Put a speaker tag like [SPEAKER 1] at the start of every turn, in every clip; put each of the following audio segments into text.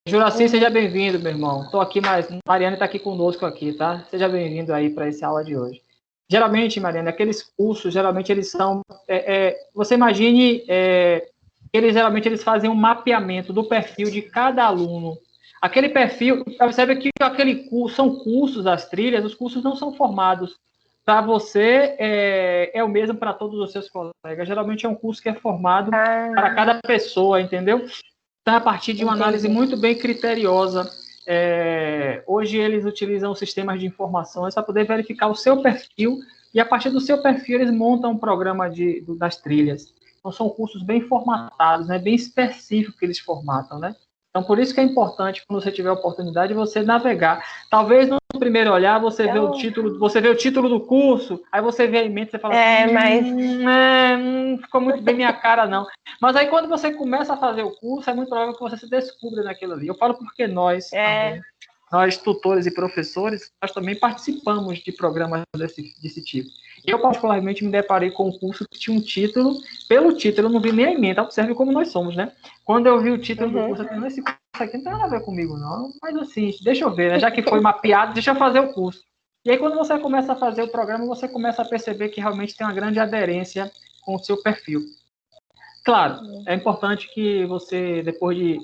[SPEAKER 1] Juraci, seja bem-vindo, meu irmão. Estou aqui, mas Mariana está aqui conosco aqui, tá? Seja bem-vindo aí para essa aula de hoje. Geralmente, Mariana, aqueles cursos, geralmente eles são... você imagine, geralmente eles fazem um mapeamento do perfil de cada aluno. Aquele perfil, percebe que aquele curso, são cursos das trilhas, os cursos não são formados. Para você, é o mesmo para todos os seus colegas. Geralmente é um curso que é formado para cada pessoa, entendeu? Então, a partir de uma análise muito bem criteriosa. Hoje eles utilizam sistemas de informações para poder verificar o seu perfil e a partir do seu perfil eles montam um programa das trilhas. Então são cursos bem formatados, né, bem específicos que eles formatam, né? Então por isso que é importante quando você tiver a oportunidade você navegar. Talvez no primeiro olhar você vê o título do curso, aí você vê a mente e fala não ficou muito bem minha cara não. Mas aí, quando você começa a fazer o curso, é muito provável que você se descubra naquilo ali. Eu falo porque nós, também, nós tutores e professores, nós também participamos de programas desse tipo. Eu, particularmente, me deparei com um curso que tinha um título. Pelo título, eu não vi nem a emenda. Observe como nós somos, né? Quando eu vi o título do curso, eu falei, esse curso aqui não tem nada a ver comigo, não. Mas assim, deixa eu ver, né? Já que foi mapeado, deixa eu fazer o curso. E aí, quando você começa a fazer o programa, você começa a perceber que realmente tem uma grande aderência com o seu perfil. Claro, é importante que você, depois de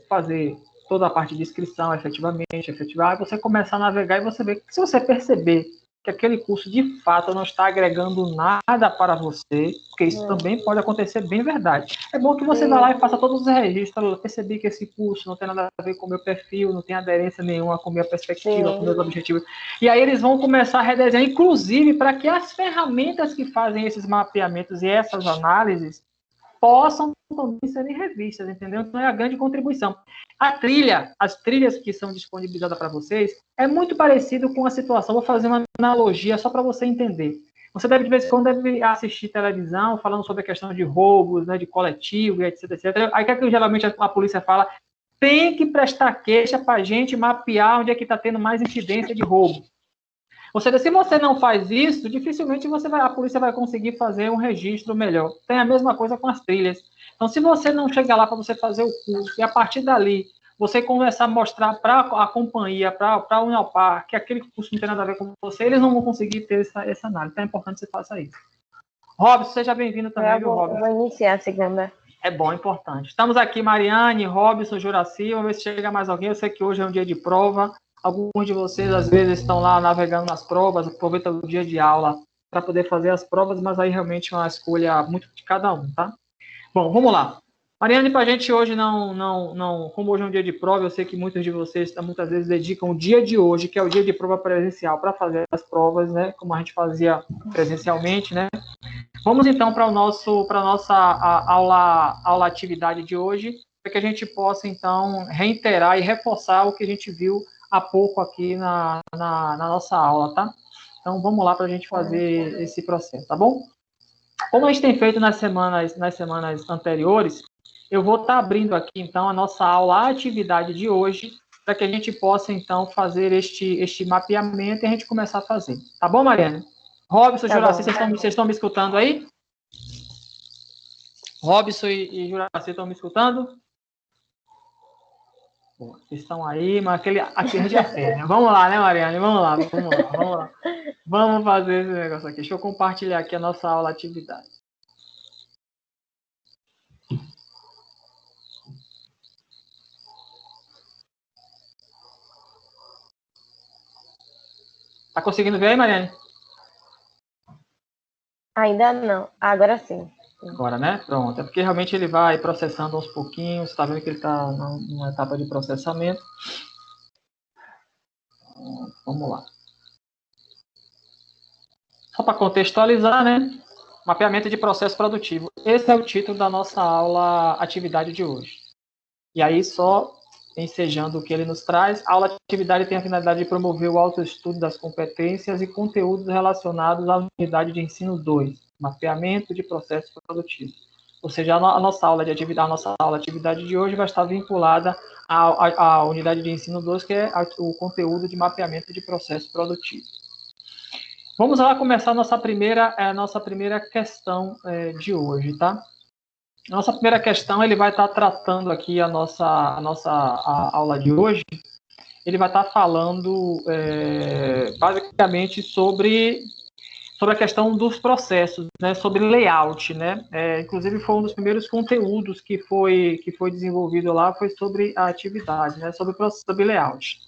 [SPEAKER 1] fazer toda a parte de inscrição, efetivar, você começar a navegar e você ver que se você perceber que aquele curso de fato não está agregando nada para você, porque isso também pode acontecer bem verdade. É bom que você vá lá e faça todos os registros, perceber que esse curso não tem nada a ver com o meu perfil, não tem aderência nenhuma com a minha perspectiva, com meus objetivos. E aí eles vão começar a redesenhar, inclusive, para que as ferramentas que fazem esses mapeamentos e essas análises possam também serem revistas, entendeu? Então é a grande contribuição. As trilhas que são disponibilizadas para vocês, é muito parecido com a situação. Vou fazer uma analogia só para você entender. Você deve, de vez em quando, assistir televisão falando sobre a questão de roubos, né, de coletivo, etc, etc. Aí o que geralmente a polícia fala? Tem que prestar queixa para a gente mapear onde é que está tendo mais incidência de roubo. Ou seja, se você não faz isso, dificilmente a polícia vai conseguir fazer um registro melhor. Tem a mesma coisa com as trilhas. Então, se você não chegar lá para você fazer o curso, e a partir dali você começar a mostrar para a companhia, para a Unalpar, que aquele curso não tem nada a ver com você, eles não vão conseguir ter essa análise. Então, é importante que você faça isso. Robson, seja bem-vindo também, viu, Robson?
[SPEAKER 2] Vou iniciar a segunda.
[SPEAKER 1] É bom, é importante. Estamos aqui, Mariane, Robson, Juraci. Vamos ver se chega mais alguém. Eu sei que hoje é um dia de prova. Alguns de vocês, às vezes, estão lá navegando nas provas, aproveitam o dia de aula para poder fazer as provas, mas aí realmente é uma escolha muito de cada um, tá? Bom, vamos lá. Mariane, para a gente hoje como hoje é um dia de prova, eu sei que muitos de vocês muitas vezes dedicam o dia de hoje, que é o dia de prova presencial, para fazer as provas, né? Como a gente fazia presencialmente, né? Vamos então para a nossa aula atividade de hoje, para que a gente possa então reiterar e reforçar o que a gente viu há pouco aqui na nossa aula, tá? Então vamos lá para a gente fazer esse processo, tá bom? Como a gente tem feito nas semanas anteriores, eu vou estar abrindo aqui então a nossa aula atividade de hoje, para que a gente possa então fazer este mapeamento e a gente começar a fazer. Tá bom, Mariana? Robson, Juraci, vocês estão me escutando aí? Robson e Juraci estão me escutando? Bom, vocês estão aí, mas aquele já fez, né? Vamos lá, né, Mariane? Vamos lá. Vamos fazer esse negócio aqui. Deixa eu compartilhar aqui a nossa aula atividade. Tá conseguindo ver aí, Mariane?
[SPEAKER 2] Ainda não. Agora sim.
[SPEAKER 1] Agora, né? Pronto. É porque realmente ele vai processando aos pouquinhos. Você tá vendo que ele está numa etapa de processamento. Vamos lá. Só para contextualizar, né? Mapeamento de processo produtivo. Esse é o título da nossa aula atividade de hoje. E aí, só ensejando o que ele nos traz, a aula de atividade tem a finalidade de promover o autoestudo das competências e conteúdos relacionados à unidade de ensino 2, mapeamento de processo produtivo. Ou seja, a nossa aula de atividade de hoje vai estar vinculada à unidade de ensino 2, que é o conteúdo de mapeamento de processo produtivo. Vamos lá começar a nossa primeira questão de hoje, tá? A nossa primeira questão, ele vai estar tratando aqui a aula de hoje. Ele vai estar falando basicamente sobre a questão dos processos, né, sobre layout, né? Inclusive foi um dos primeiros conteúdos que foi desenvolvido lá, foi sobre a atividade, né, sobre layout.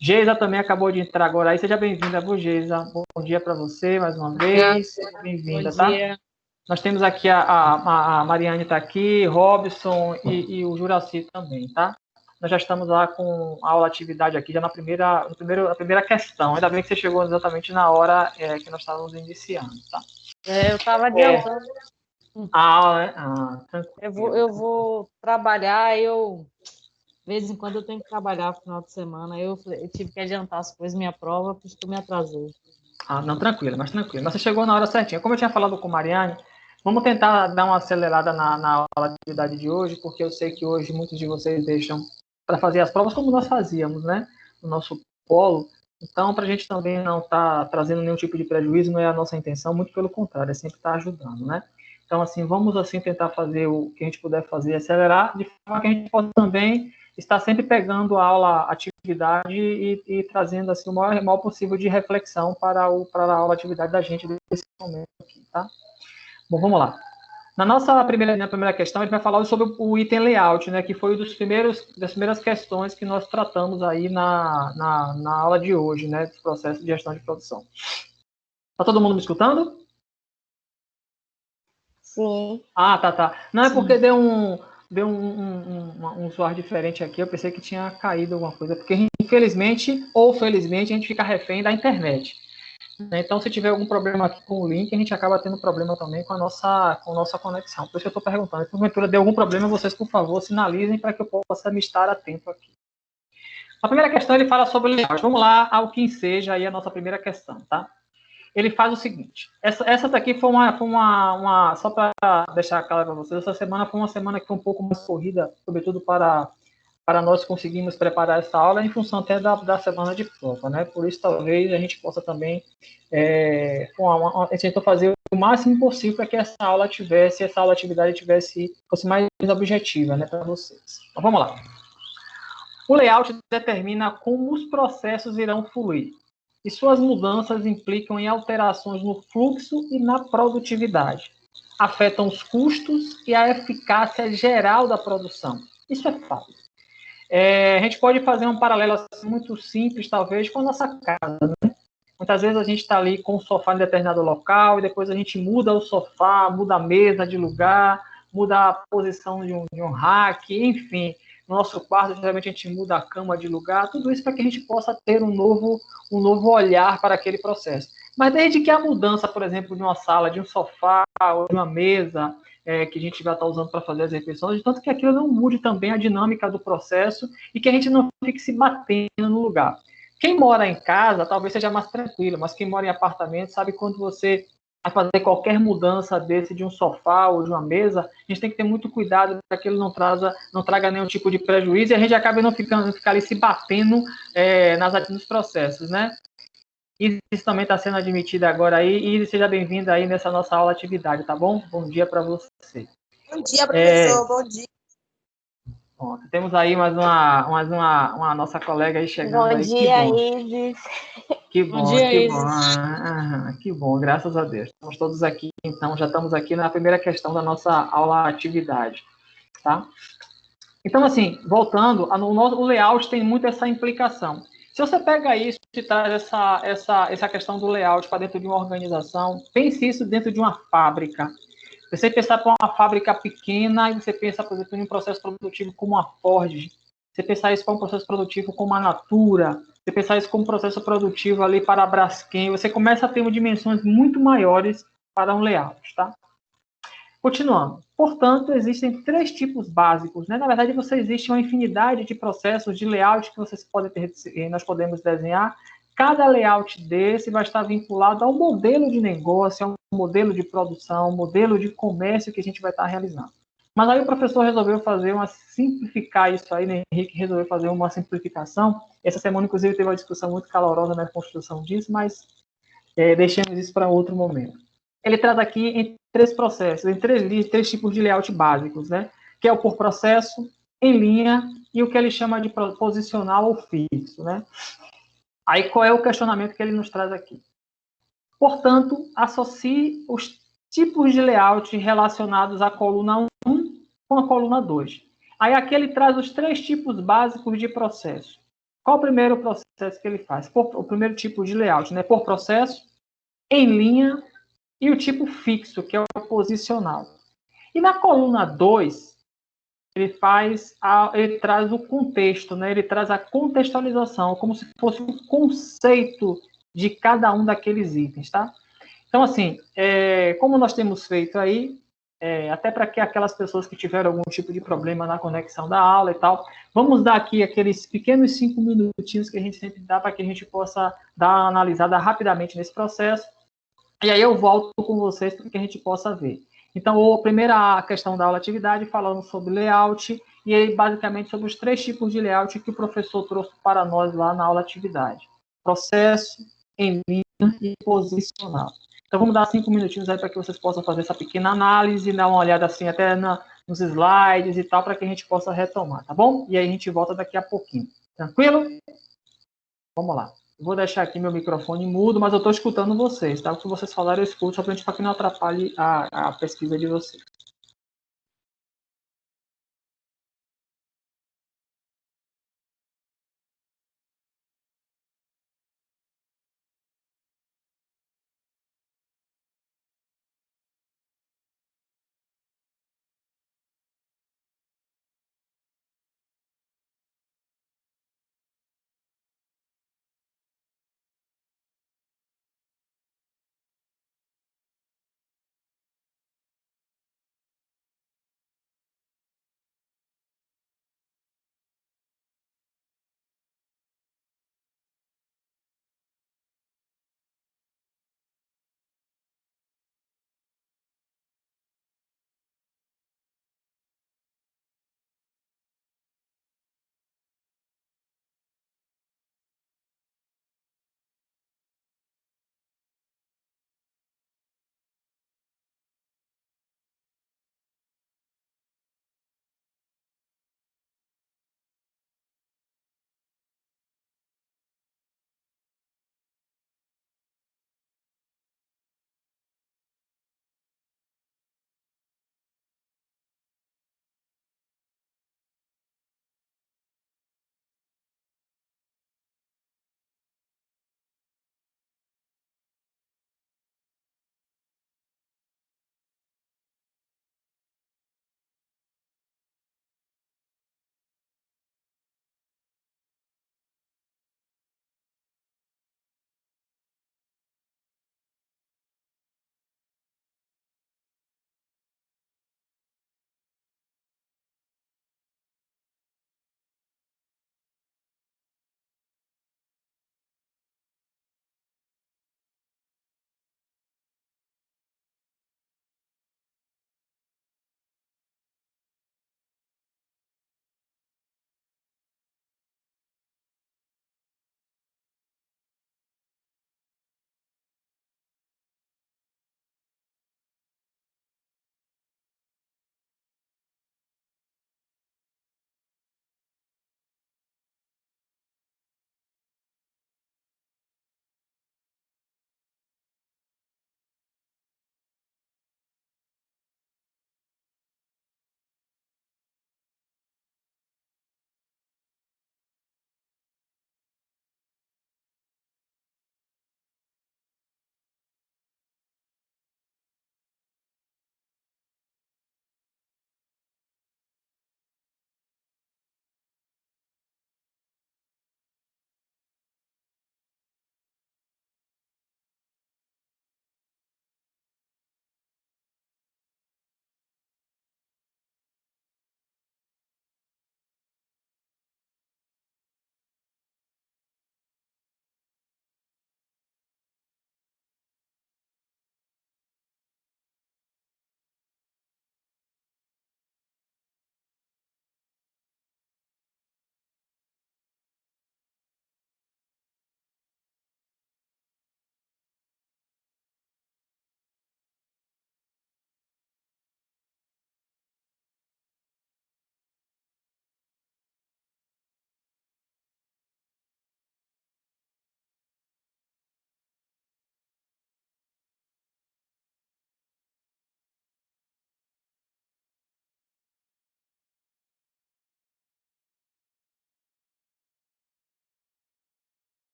[SPEAKER 1] Geisa também acabou de entrar agora aí, seja bem-vinda, Geisa. Bom dia para você, mais uma vez, bem-vinda, tá? Nós temos aqui a Mariane está aqui, Robson e o Juraci também, tá? Nós já estamos lá com a aula atividade aqui, já na primeira questão. Ainda bem que você chegou exatamente na hora que nós estávamos iniciando, tá?
[SPEAKER 3] Eu estava adiantando.
[SPEAKER 1] Tranquilo.
[SPEAKER 3] Eu vou trabalhar, de vez em quando eu tenho que trabalhar no final de semana. Eu tive que adiantar as coisas, minha prova, por isso que eu me atrasei.
[SPEAKER 1] Não, tranquilo. Mas você chegou na hora certinha. Como eu tinha falado com a Mariane, vamos tentar dar uma acelerada na aula de atividade de hoje, porque eu sei que hoje muitos de vocês deixam para fazer as provas como nós fazíamos, né? No nosso polo. Então, para a gente também não estar trazendo nenhum tipo de prejuízo, não é a nossa intenção, muito pelo contrário, é sempre estar ajudando, né? Então, assim, vamos assim tentar fazer o que a gente puder fazer, acelerar, de forma que a gente possa também estar sempre pegando a aula atividade e trazendo assim o maior possível de reflexão para a aula atividade da gente nesse momento aqui, tá? Bom, vamos lá. Na primeira questão, a gente vai falar sobre o item layout, né, que foi das primeiras questões que nós tratamos aí na aula de hoje, né, do processo de gestão de produção. Tá todo mundo me escutando?
[SPEAKER 2] Sim.
[SPEAKER 1] Tá. Não, é porque deu um zoar diferente aqui, eu pensei que tinha caído alguma coisa, porque infelizmente ou felizmente a gente fica refém da internet. Então, se tiver algum problema aqui com o link, a gente acaba tendo problema também com a nossa conexão. Por isso que eu estou perguntando. Se porventura der algum problema, vocês, por favor, sinalizem para que eu possa me estar atento aqui. A primeira questão, ele fala sobre layout. Vamos lá ao que seja aí a nossa primeira questão, tá? Ele faz o seguinte. Essa daqui foi uma só para deixar claro para vocês, essa semana foi uma semana que foi um pouco mais corrida, sobretudo para nós conseguirmos preparar essa aula em função até da semana de prova, né? Por isso, talvez, a gente possa também a gente tentou fazer o máximo possível para que essa atividade fosse mais objetiva, né, para vocês. Então, vamos lá. O layout determina como os processos irão fluir, e suas mudanças implicam em alterações no fluxo e na produtividade. Afetam os custos e a eficácia geral da produção. Isso é fato. A gente pode fazer um paralelo assim, muito simples, talvez, com a nossa casa, né? Muitas vezes a gente está ali com o sofá em determinado local e depois a gente muda o sofá, muda a mesa de lugar, muda a posição de um rack, enfim. No nosso quarto, geralmente a gente muda a cama de lugar, tudo isso para que a gente possa ter um novo olhar para aquele processo. Mas desde que a mudança, por exemplo, de uma sala, de um sofá ou de uma mesa, que a gente vai estar usando para fazer as refeições, de tanto que aquilo não mude também a dinâmica do processo e que a gente não fique se batendo no lugar. Quem mora em casa talvez seja mais tranquilo, mas quem mora em apartamento sabe quando você vai fazer qualquer mudança desse de um sofá ou de uma mesa, a gente tem que ter muito cuidado para que ele não traga nenhum tipo de prejuízo e a gente acabe não ficar ali se batendo nos processos, né? Isso também está sendo admitido agora aí, e seja bem-vindo aí nessa nossa aula atividade, tá bom? Bom dia para você.
[SPEAKER 4] Bom dia, professor, bom dia.
[SPEAKER 1] Bom, temos aí mais uma nossa colega aí chegando.
[SPEAKER 2] Bom dia, Isis.
[SPEAKER 1] Que bom, bom dia, que bom. Que bom, graças a Deus. Estamos todos aqui, então, já estamos aqui na primeira questão da nossa aula atividade, tá? Então, assim, voltando, o layout tem muito essa implicação. Se você pega isso e traz essa questão do layout para dentro de uma organização, pense isso dentro de uma fábrica. Você pensar para uma fábrica pequena e você pensa, por exemplo, em um processo produtivo como a Ford. Você pensar isso para um processo produtivo como a Natura. Você pensar isso como um processo produtivo ali para a Braskem. Você começa a ter dimensões muito maiores para um layout, tá? Continuando. Portanto, existem 3 tipos básicos, né? Na verdade, existe uma infinidade de processos de layout que nós podemos desenhar. Cada layout desse vai estar vinculado ao modelo de negócio, ao modelo de produção, ao modelo de comércio que a gente vai estar realizando. Mas aí o professor resolveu simplificar isso aí, né? Henrique resolveu fazer uma simplificação. Essa semana, inclusive, teve uma discussão muito calorosa na construção disso, mas deixemos isso para outro momento. ele traz aqui em 3 processos, em 3 tipos de layout básicos, né? Que é o por processo, em linha e o que ele chama de posicional ou fixo, né? Aí qual é o questionamento que ele nos traz aqui? Portanto, associe os tipos de layout relacionados à coluna 1 com a coluna 2. Aí aqui ele traz os 3 tipos básicos de processo. Qual o primeiro processo que ele faz? O primeiro tipo de layout, né? Por processo, em linha e o tipo fixo, que é o posicional. E na coluna 2, ele traz o contexto, né? Ele traz a contextualização, como se fosse o conceito de cada um daqueles itens, tá? Então, assim, como nós temos feito aí, até para que aquelas pessoas que tiveram algum tipo de problema na conexão da aula e tal, vamos dar aqui aqueles pequenos 5 minutinhos que a gente sempre dá para que a gente possa dar uma analisada rapidamente nesse processo, e aí eu volto com vocês para que a gente possa ver. Então, a primeira questão da aula atividade, falando sobre layout, e aí basicamente sobre os 3 tipos de layout que o professor trouxe para nós lá na aula atividade. Processo, em linha e posicional. Então, vamos dar 5 minutinhos aí para que vocês possam fazer essa pequena análise, dar uma olhada assim até nos slides e tal, para que a gente possa retomar, tá bom? E aí a gente volta daqui a pouquinho. Tranquilo? Vamos lá. Vou deixar aqui meu microfone mudo, mas eu estou escutando vocês, tá? O que vocês falaram eu escuto, só para que não atrapalhe a pesquisa de vocês.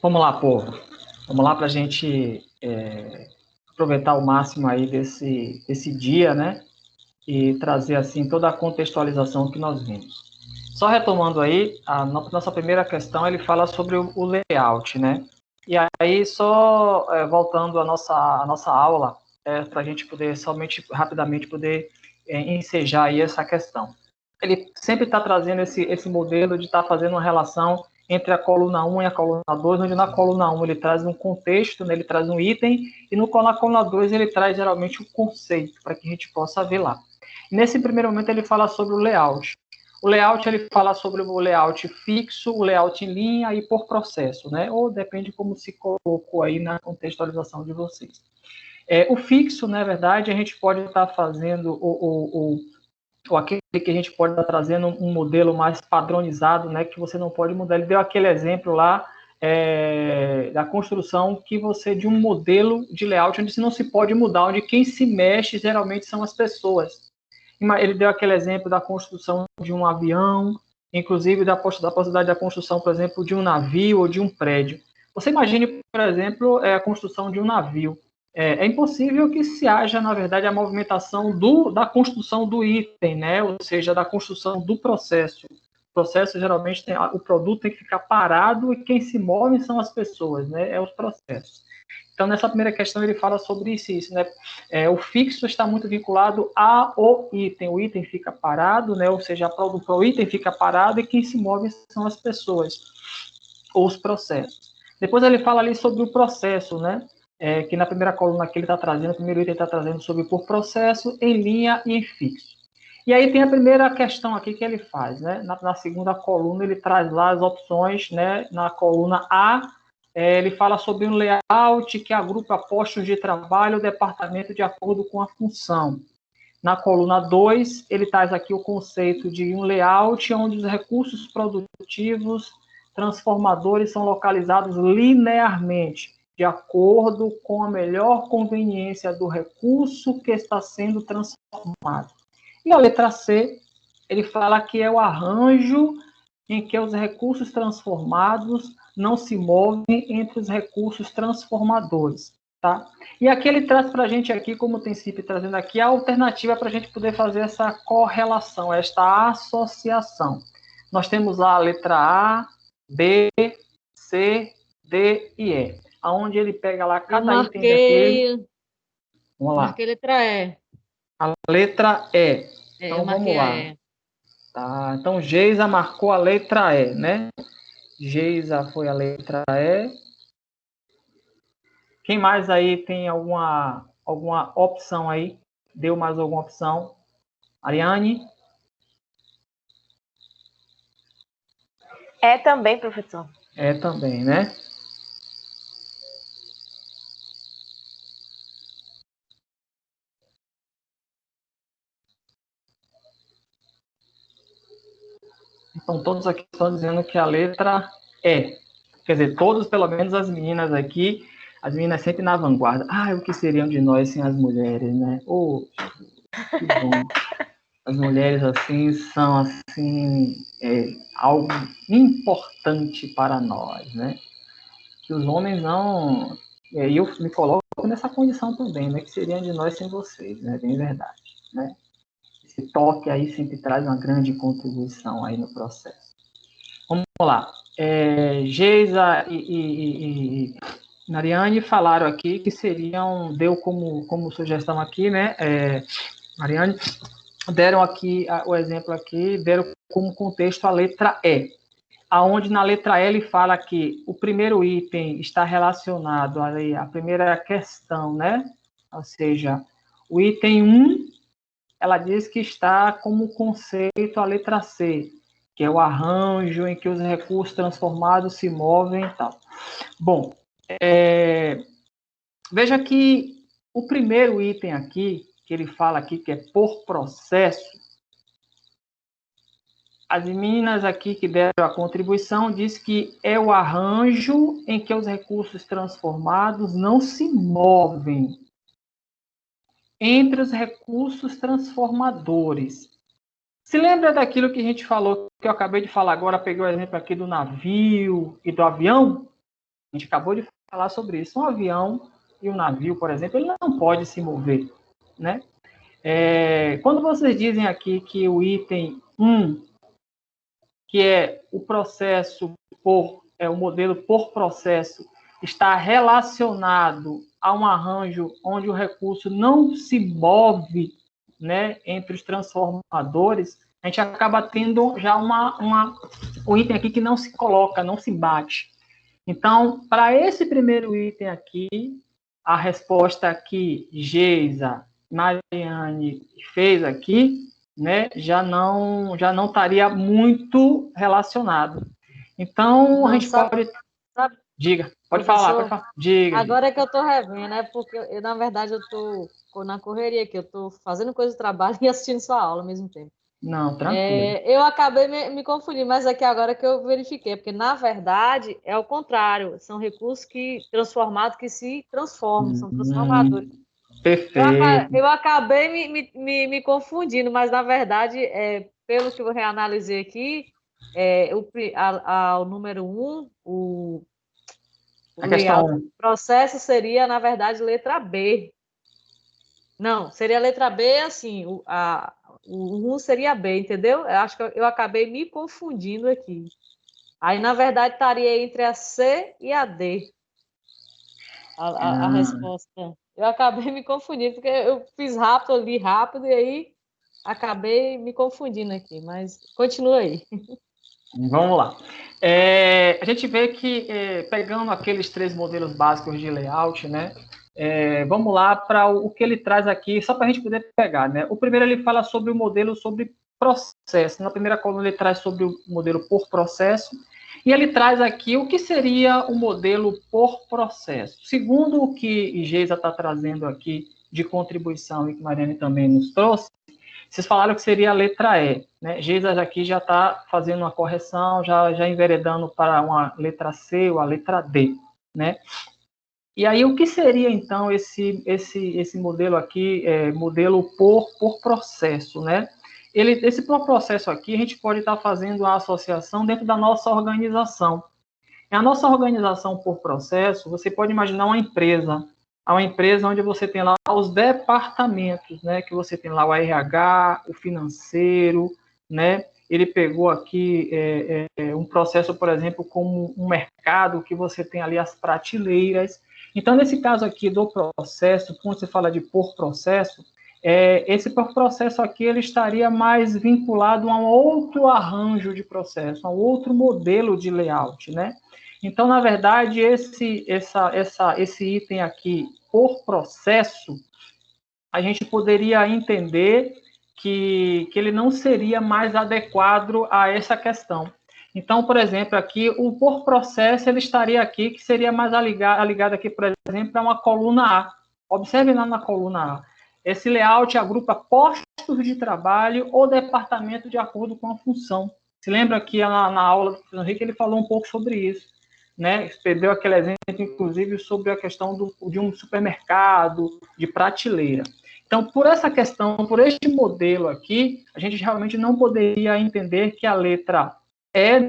[SPEAKER 1] Vamos lá, povo. Vamos lá para a gente aproveitar o máximo aí desse dia, né? E trazer, assim, toda a contextualização que nós vimos. Só retomando aí, a nossa primeira questão, ele fala sobre o layout, né? E aí, só voltando à nossa aula, para a gente poder, somente rapidamente, poder ensejar aí essa questão. Ele sempre está trazendo esse modelo de estar fazendo uma relação entre a coluna 1 e a coluna 2, onde na coluna 1 ele traz um contexto, né, ele traz um item, e na coluna 2 ele traz geralmente um conceito, para que a gente possa ver lá. Nesse primeiro momento ele fala sobre o layout. O layout, ele fala sobre o layout fixo, o layout em linha e por processo, né? Ou depende como se colocou aí na contextualização de vocês. O fixo, na verdade, a gente pode estar fazendo ou aquele que a gente pode estar trazendo um modelo mais padronizado, né? Que você não pode mudar. Ele deu aquele exemplo lá da construção de um modelo de layout onde não se pode mudar, onde quem se mexe geralmente são as pessoas. Ele deu aquele exemplo da construção de um avião, inclusive da possibilidade da construção, por exemplo, de um navio ou de um prédio. Você imagine, por exemplo, a construção de um navio. É impossível que se haja, na verdade, a movimentação da construção do item, né? Ou seja, da construção do processo. O processo, geralmente, o produto tem que ficar parado e quem se move são as pessoas, né? É os processos. Então, nessa primeira questão, ele fala sobre isso, né? O fixo está muito vinculado ao item. O item fica parado, né? Ou seja, o item fica parado e quem se move são as pessoas, ou os processos. Depois ele fala ali sobre o processo, né? Que na primeira coluna que ele está trazendo, o primeiro item está trazendo sobre por processo, em linha e em fixo. E aí tem a primeira questão aqui que ele faz, né? Na segunda coluna ele traz lá as opções, né? Na coluna A, ele fala sobre um layout que agrupa postos de trabalho ou departamento de acordo com a função. Na coluna 2, ele traz aqui o conceito de um layout onde os recursos produtivos transformadores são localizados linearmente, de acordo com a melhor conveniência do recurso que está sendo transformado. E a letra C, ele fala que é o arranjo em que os recursos transformados não se movem entre os recursos transformadores, tá? E aqui ele traz para a gente aqui, como tem sempre trazendo aqui, a alternativa para a gente poder fazer essa correlação, esta associação. Nós temos lá a letra A, B, C, D e E, aonde ele pega lá cada item daquele. Vamos lá.
[SPEAKER 3] Marquei letra E.
[SPEAKER 1] A letra E. Então vamos lá.
[SPEAKER 3] E.
[SPEAKER 1] Tá, então Geisa marcou a letra E, né? Geisa foi a letra E. Quem mais aí tem alguma opção aí? Deu mais alguma opção? Ariane?
[SPEAKER 2] É também, professor.
[SPEAKER 1] É também, né? Então, todos aqui estão dizendo que a letra E. Quer dizer, todos, pelo menos as meninas aqui, as meninas sempre na vanguarda. Ah, o que seriam de nós sem as mulheres, né? Oh, que bom. As mulheres, assim, são, assim, algo importante para nós, né? Que os homens não... E eu me coloco nessa condição também, né? Que seriam de nós sem vocês, né? Bem verdade, né? Esse toque aí sempre traz uma grande contribuição aí no processo. Vamos lá. Geisa e Mariane falaram aqui que seriam, deu como sugestão aqui, né? Mariane, deram aqui o exemplo aqui, deram como contexto a letra E, aonde na letra E ele fala que o primeiro item está relacionado ali, a primeira questão, né? Ou seja, o item 1, ela diz que está como conceito a letra C, que é o arranjo em que os recursos transformados se movem e tal. Bom, veja que o primeiro item aqui, que ele fala aqui, que é por processo, as meninas aqui que deram a contribuição diz que é o arranjo em que os recursos transformados não se movem entre os recursos transformadores. Se lembra daquilo que a gente falou, que eu acabei de falar agora, peguei o exemplo aqui do navio e do avião? A gente acabou de falar sobre isso. Um avião e um navio, por exemplo, ele não pode se mover, né? Quando vocês dizem aqui que o item 1, que é o processo o modelo por processo, está relacionado a um arranjo onde o recurso não se move, né, entre os transformadores, a gente acaba tendo já um item aqui que não se coloca, não se bate. Então, para esse primeiro item aqui, a resposta que Geisa, Mariane fez aqui, né, já não estaria muito relacionado. Então, a gente pode...
[SPEAKER 3] Sabe,
[SPEAKER 1] diga, pode falar, pode falar. Diga.
[SPEAKER 3] Agora é que eu estou revendo, né? Porque, na verdade, eu estou na correria aqui, eu estou fazendo coisa do trabalho e assistindo sua aula ao mesmo tempo.
[SPEAKER 1] Não, tranquilo.
[SPEAKER 3] Eu acabei me confundindo, mas aqui agora que eu verifiquei, porque, na verdade, é o contrário, são recursos transformados que se transformam, são transformadores.
[SPEAKER 1] Perfeito.
[SPEAKER 3] Eu acabei me confundindo, mas, na verdade, pelo que eu reanalisei aqui, o número 1, o processo seria, na verdade, letra B. Não, seria letra B, assim, o 1 seria B, entendeu? Eu acho que eu acabei me confundindo aqui. Aí, na verdade, estaria entre a C e a D, a resposta. Eu acabei me confundindo, porque eu fiz rápido, eu li rápido, e aí acabei me confundindo aqui, mas continua aí.
[SPEAKER 1] Vamos lá. A gente vê que, pegando aqueles 3 modelos básicos de layout, né? Vamos lá para o que ele traz aqui, só para a gente poder pegar, né? O primeiro ele fala sobre o modelo sobre processo. Na primeira coluna ele traz sobre o modelo por processo, e ele traz aqui o que seria o modelo por processo. Segundo o que Geisa está trazendo aqui de contribuição e que Mariane também nos trouxe, vocês falaram que seria a letra E, né? Geisa aqui já está fazendo uma correção, já enveredando para uma letra C ou a letra D, né? E aí, o que seria, então, esse modelo aqui, modelo por processo, né? Esse por processo aqui, a gente pode estar fazendo a associação dentro da nossa organização. A nossa organização por processo, você pode imaginar uma empresa onde você tem lá os departamentos, né? Que você tem lá o RH, o financeiro, né? Ele pegou aqui um processo, por exemplo, como um mercado, que você tem ali as prateleiras. Então, nesse caso aqui do processo, quando você fala de por processo, esse por processo aqui ele estaria mais vinculado a um outro arranjo de processo, a um outro modelo de layout, né? Então, na verdade, esse item aqui, por processo, a gente poderia entender que ele não seria mais adequado a essa questão. Então, por exemplo, aqui, o por processo, ele estaria aqui, que seria mais ligado aqui, por exemplo, a uma coluna A. Observe lá na coluna A. Esse layout agrupa postos de trabalho ou departamento de acordo com a função. Se lembra que na aula do Henrique ele falou um pouco sobre isso, né? Deu aquele exemplo, inclusive, sobre a questão de um supermercado, de prateleira. Então, por essa questão, por este modelo aqui, a gente realmente não poderia entender que a letra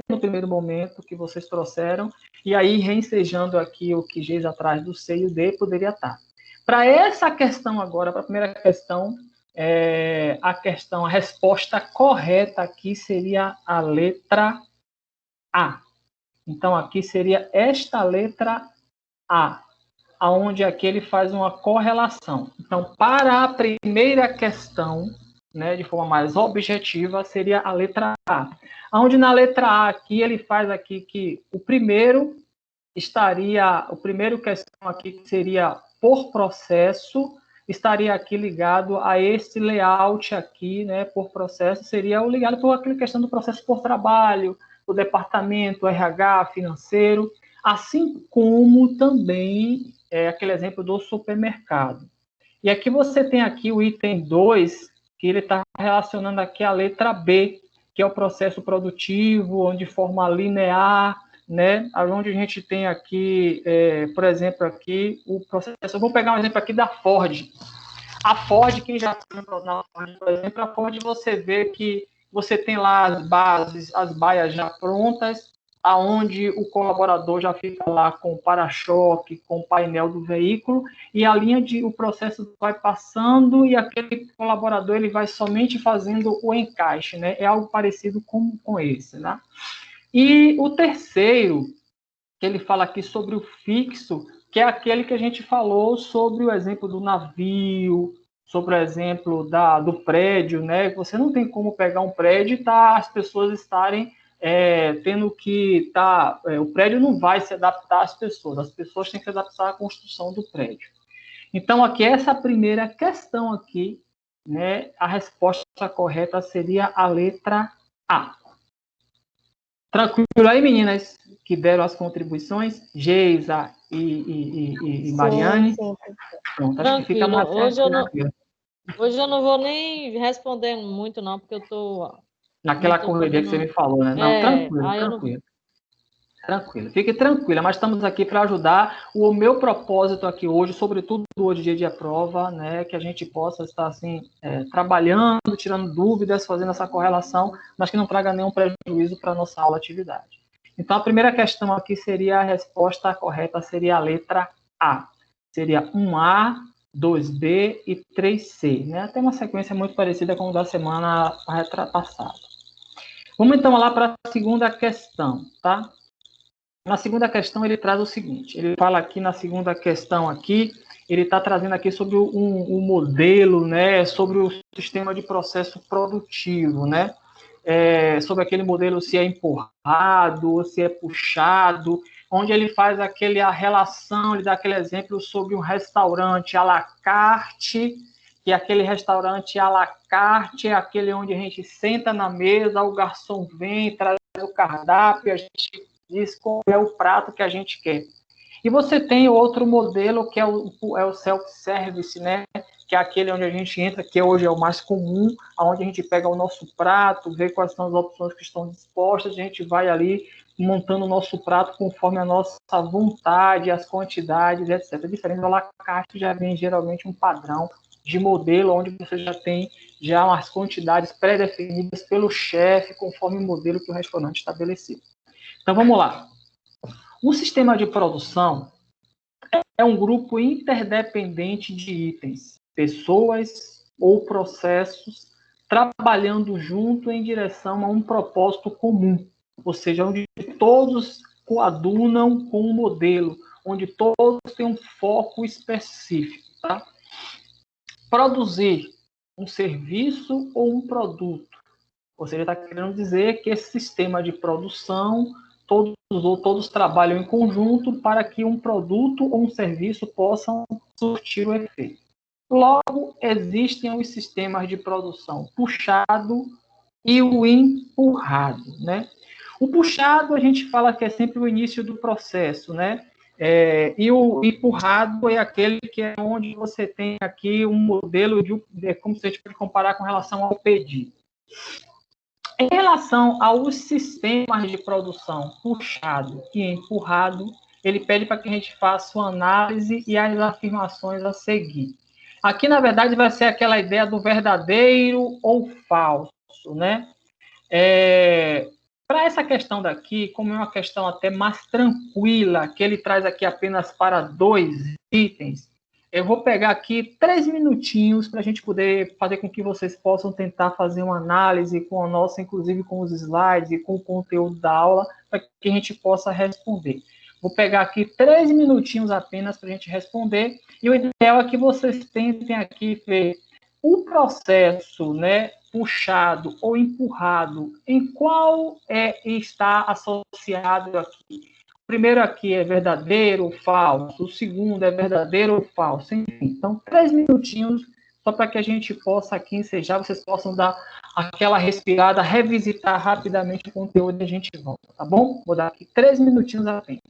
[SPEAKER 1] no primeiro momento que vocês trouxeram, e aí reensejando aqui o que Geisa atrás do C e o D poderia estar. Para essa questão agora, para a primeira questão, a resposta correta aqui seria a letra A. Então, aqui seria esta letra A, onde aqui ele faz uma correlação. Então, para a primeira questão, né, de forma mais objetiva, seria a letra A. Onde na letra A aqui, ele faz aqui que o primeiro questão aqui, que seria por processo, estaria aqui ligado a esse layout aqui, né, por processo, seria ligado por aquela questão do processo por trabalho, o departamento, RH, financeiro, assim como também aquele exemplo do supermercado. E aqui você tem aqui o item 2, que ele está relacionando aqui a letra B, que é o processo produtivo, onde de forma linear, né, onde a gente tem aqui, por exemplo, aqui o processo. Eu vou pegar um exemplo aqui da Ford. A Ford, quem já na Ford, por exemplo, a Ford você vê que você tem lá as bases, as baias já prontas, aonde o colaborador já fica lá com o para-choque, com o painel do veículo, e a linha o processo vai passando e aquele colaborador ele vai somente fazendo o encaixe, né? É algo parecido com esse, né? E o terceiro, que ele fala aqui sobre o fixo, que é aquele que a gente falou sobre o exemplo do navio, sobre o exemplo do prédio, né? Você não tem como pegar um prédio e as pessoas estarem tendo que estar. O prédio não vai se adaptar às pessoas têm que se adaptar à construção do prédio. Então, aqui, essa primeira questão aqui, né? A resposta correta seria a letra A. Tranquilo aí, meninas, que deram as contribuições, Geisa e Mariane?
[SPEAKER 2] Sim.
[SPEAKER 1] Pronto, acho que fica
[SPEAKER 3] Tranquilo.
[SPEAKER 1] mais
[SPEAKER 3] Hoje eu não vou nem respondendo muito, não, porque eu tô.
[SPEAKER 1] naquela
[SPEAKER 3] Não tô
[SPEAKER 1] correria que você
[SPEAKER 3] podendo.
[SPEAKER 1] me falou, né? Não, tranquilo,
[SPEAKER 3] Aí eu não.
[SPEAKER 1] tranquilo. Tranquilo, fique tranquila, mas estamos aqui para ajudar. O meu propósito aqui hoje, sobretudo hoje, dia de prova, né, que a gente possa estar assim, trabalhando, tirando dúvidas, fazendo essa correlação, mas que não traga nenhum prejuízo para a nossa aula atividade. Então, a primeira questão aqui seria a resposta correta, seria a letra A. Seria 1A, 2B e 3C, né? Até uma sequência muito parecida com a da semana passada. Vamos então lá para a segunda questão, tá? Na segunda questão, ele traz o seguinte, ele fala aqui na segunda questão aqui, ele está trazendo aqui sobre um modelo, né, sobre o sistema de processo produtivo, né, sobre aquele modelo se é empurrado ou se é puxado, onde ele faz a relação, ele dá aquele exemplo sobre um restaurante à la carte, que aquele restaurante à la carte é aquele onde a gente senta na mesa, o garçom vem, traz o cardápio, a gente diz qual é o prato que a gente quer. E você tem outro modelo que é o self-service, né? Que é aquele onde a gente entra, que hoje é o mais comum, onde a gente pega o nosso prato, vê quais são as opções que estão dispostas, a gente vai ali montando o nosso prato conforme a nossa vontade, as quantidades, etc. Diferente do à la carte, já vem geralmente um padrão de modelo, onde você já tem já umas quantidades pré-definidas pelo chefe, conforme o modelo que o restaurante estabeleceu. Então, vamos lá. Um sistema de produção é um grupo interdependente de itens, pessoas ou processos trabalhando junto em direção a um propósito comum, ou seja, onde todos coadunam com um modelo, onde todos têm um foco específico. Tá? Produzir um serviço ou um produto. Ou seja, está querendo dizer que esse sistema de produção, todos trabalham em conjunto para que um produto ou um serviço possam surtir o efeito. Logo, existem os sistemas de produção puxado e o empurrado, né? O puxado, a gente fala que é sempre o início do processo, né? E o empurrado é aquele que é onde você tem aqui um modelo como se a gente pode comparar com relação ao pedido. Em relação aos sistemas de produção puxado e empurrado, ele pede para que a gente faça uma análise e as afirmações a seguir. Aqui, na verdade, vai ser aquela ideia do verdadeiro ou falso, né? Para essa questão daqui, como é uma questão até mais tranquila, que ele traz aqui apenas para 2 itens, eu vou pegar aqui 3 minutinhos para a gente poder fazer com que vocês possam tentar fazer uma análise com a nossa, inclusive com os slides e com o conteúdo da aula, para que a gente possa responder. Vou pegar aqui 3 minutinhos apenas para a gente responder, e o ideal é que vocês tentem aqui ver o processo, né, puxado ou empurrado, em qual está associado aqui. O primeiro aqui é verdadeiro ou falso, o segundo é verdadeiro ou falso, enfim. Então, 3 minutinhos, só para que a gente possa aqui ensejar, vocês possam dar aquela respirada, revisitar rapidamente o conteúdo e a gente volta, tá bom? Vou dar aqui 3 minutinhos apenas.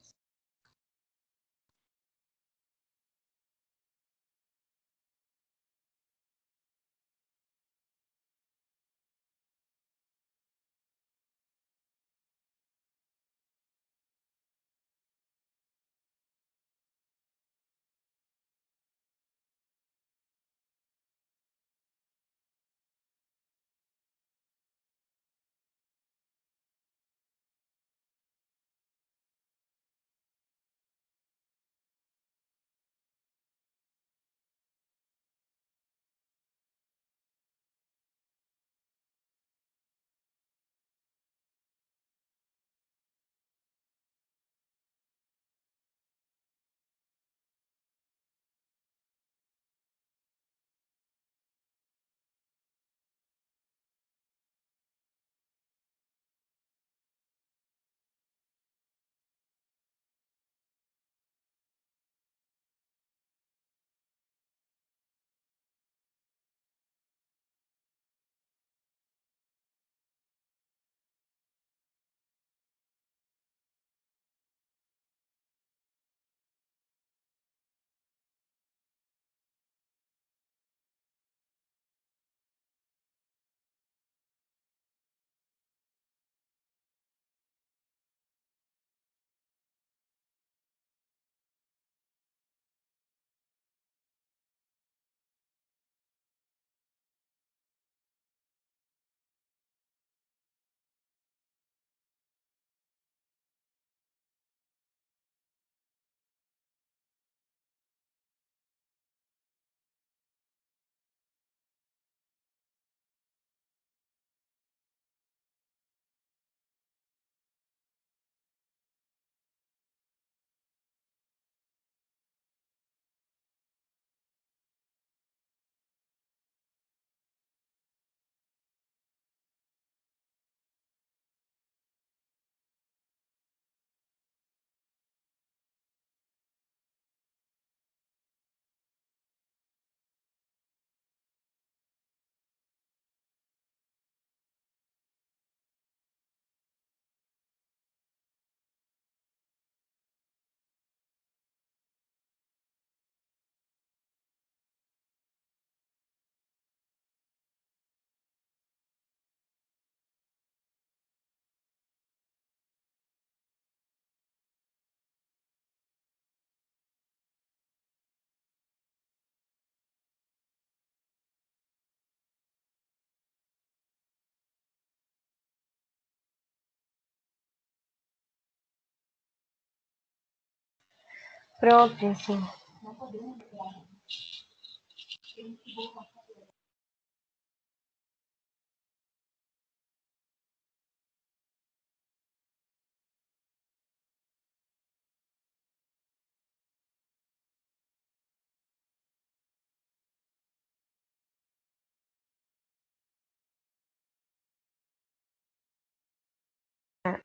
[SPEAKER 2] Pronto, sim.